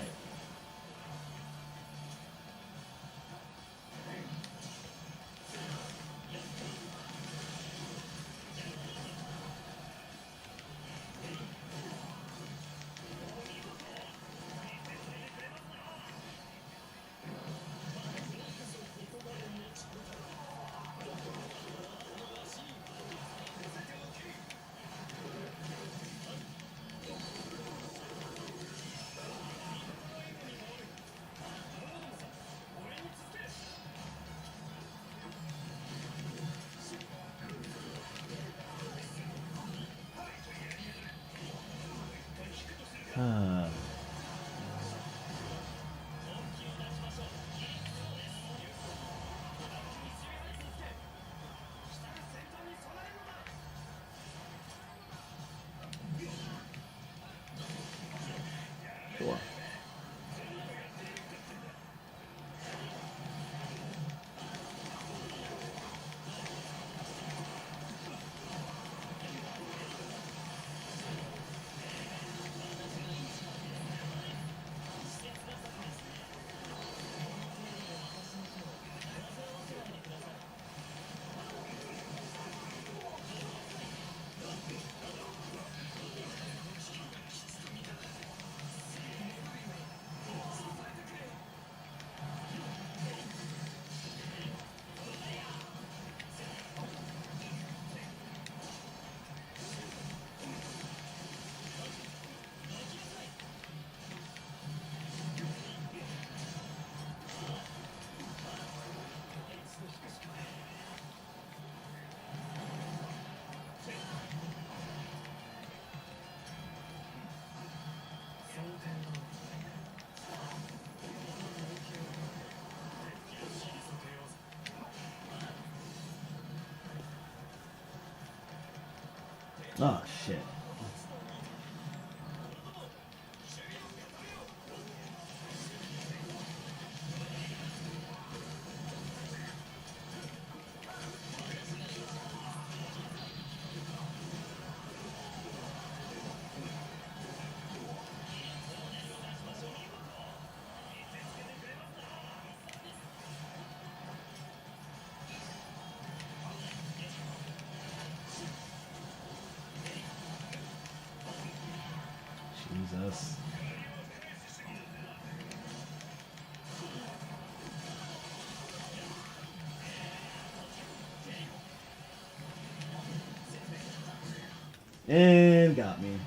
Oh, shit. Jesus. And got me.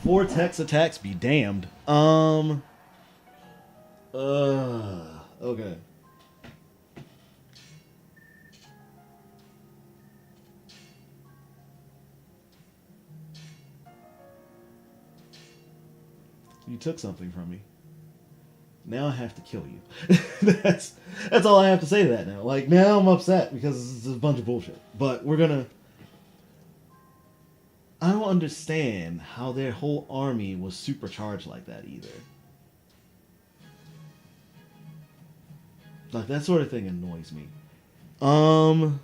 Vortex attacks be damned. Okay. You took something from me. Now I have to kill you. that's all I have to say to that now. Like, now I'm upset because it's a bunch of bullshit. But we're gonna... I don't understand how their whole army was supercharged like that either. Like, that sort of thing annoys me. I'm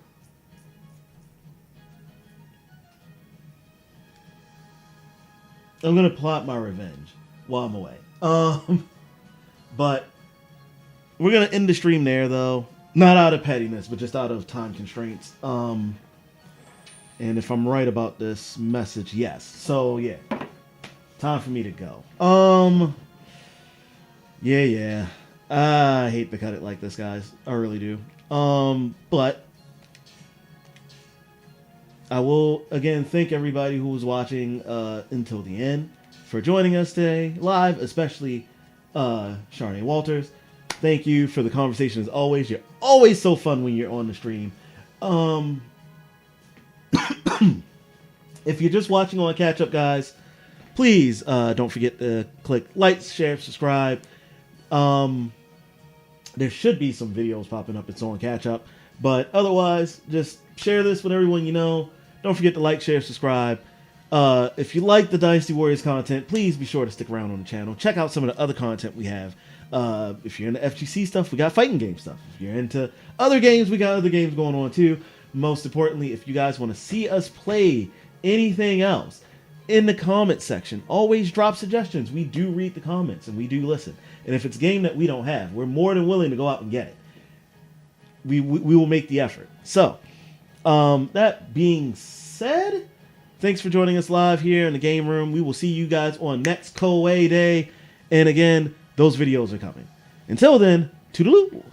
gonna plot my revenge while I'm away. But we're gonna end the stream there, though. Not out of pettiness, but just out of time constraints. And if I'm right about this message, yes. So yeah, time for me to go. Yeah. I hate to cut it like this, guys. I really do. But I will again thank everybody who was watching until the end for joining us today live, especially Sharnay Walters. Thank you for the conversation as always. You're always so fun when you're on the stream. If you're just watching on catch up, guys, please don't forget to click like, share, subscribe. There should be some videos popping up. It's on catch up, but otherwise, just share this with everyone you know. Don't forget to like, share, subscribe. If you like the Dynasty Warriors content, please be sure to stick around on the channel. Check out some of the other content we have. If you're into FGC stuff, we got fighting game stuff. If you're into other games, we got other games going on too. Most importantly, if you guys want to see us play anything else, in the comment section, always drop suggestions. We do read the comments and we do listen. And if it's a game that we don't have, we're more than willing to go out and get it. We will make the effort. So, that being said, thanks for joining us live here in the game room. We will see you guys on next Koei Day. And again, those videos are coming. Until then, toodaloo.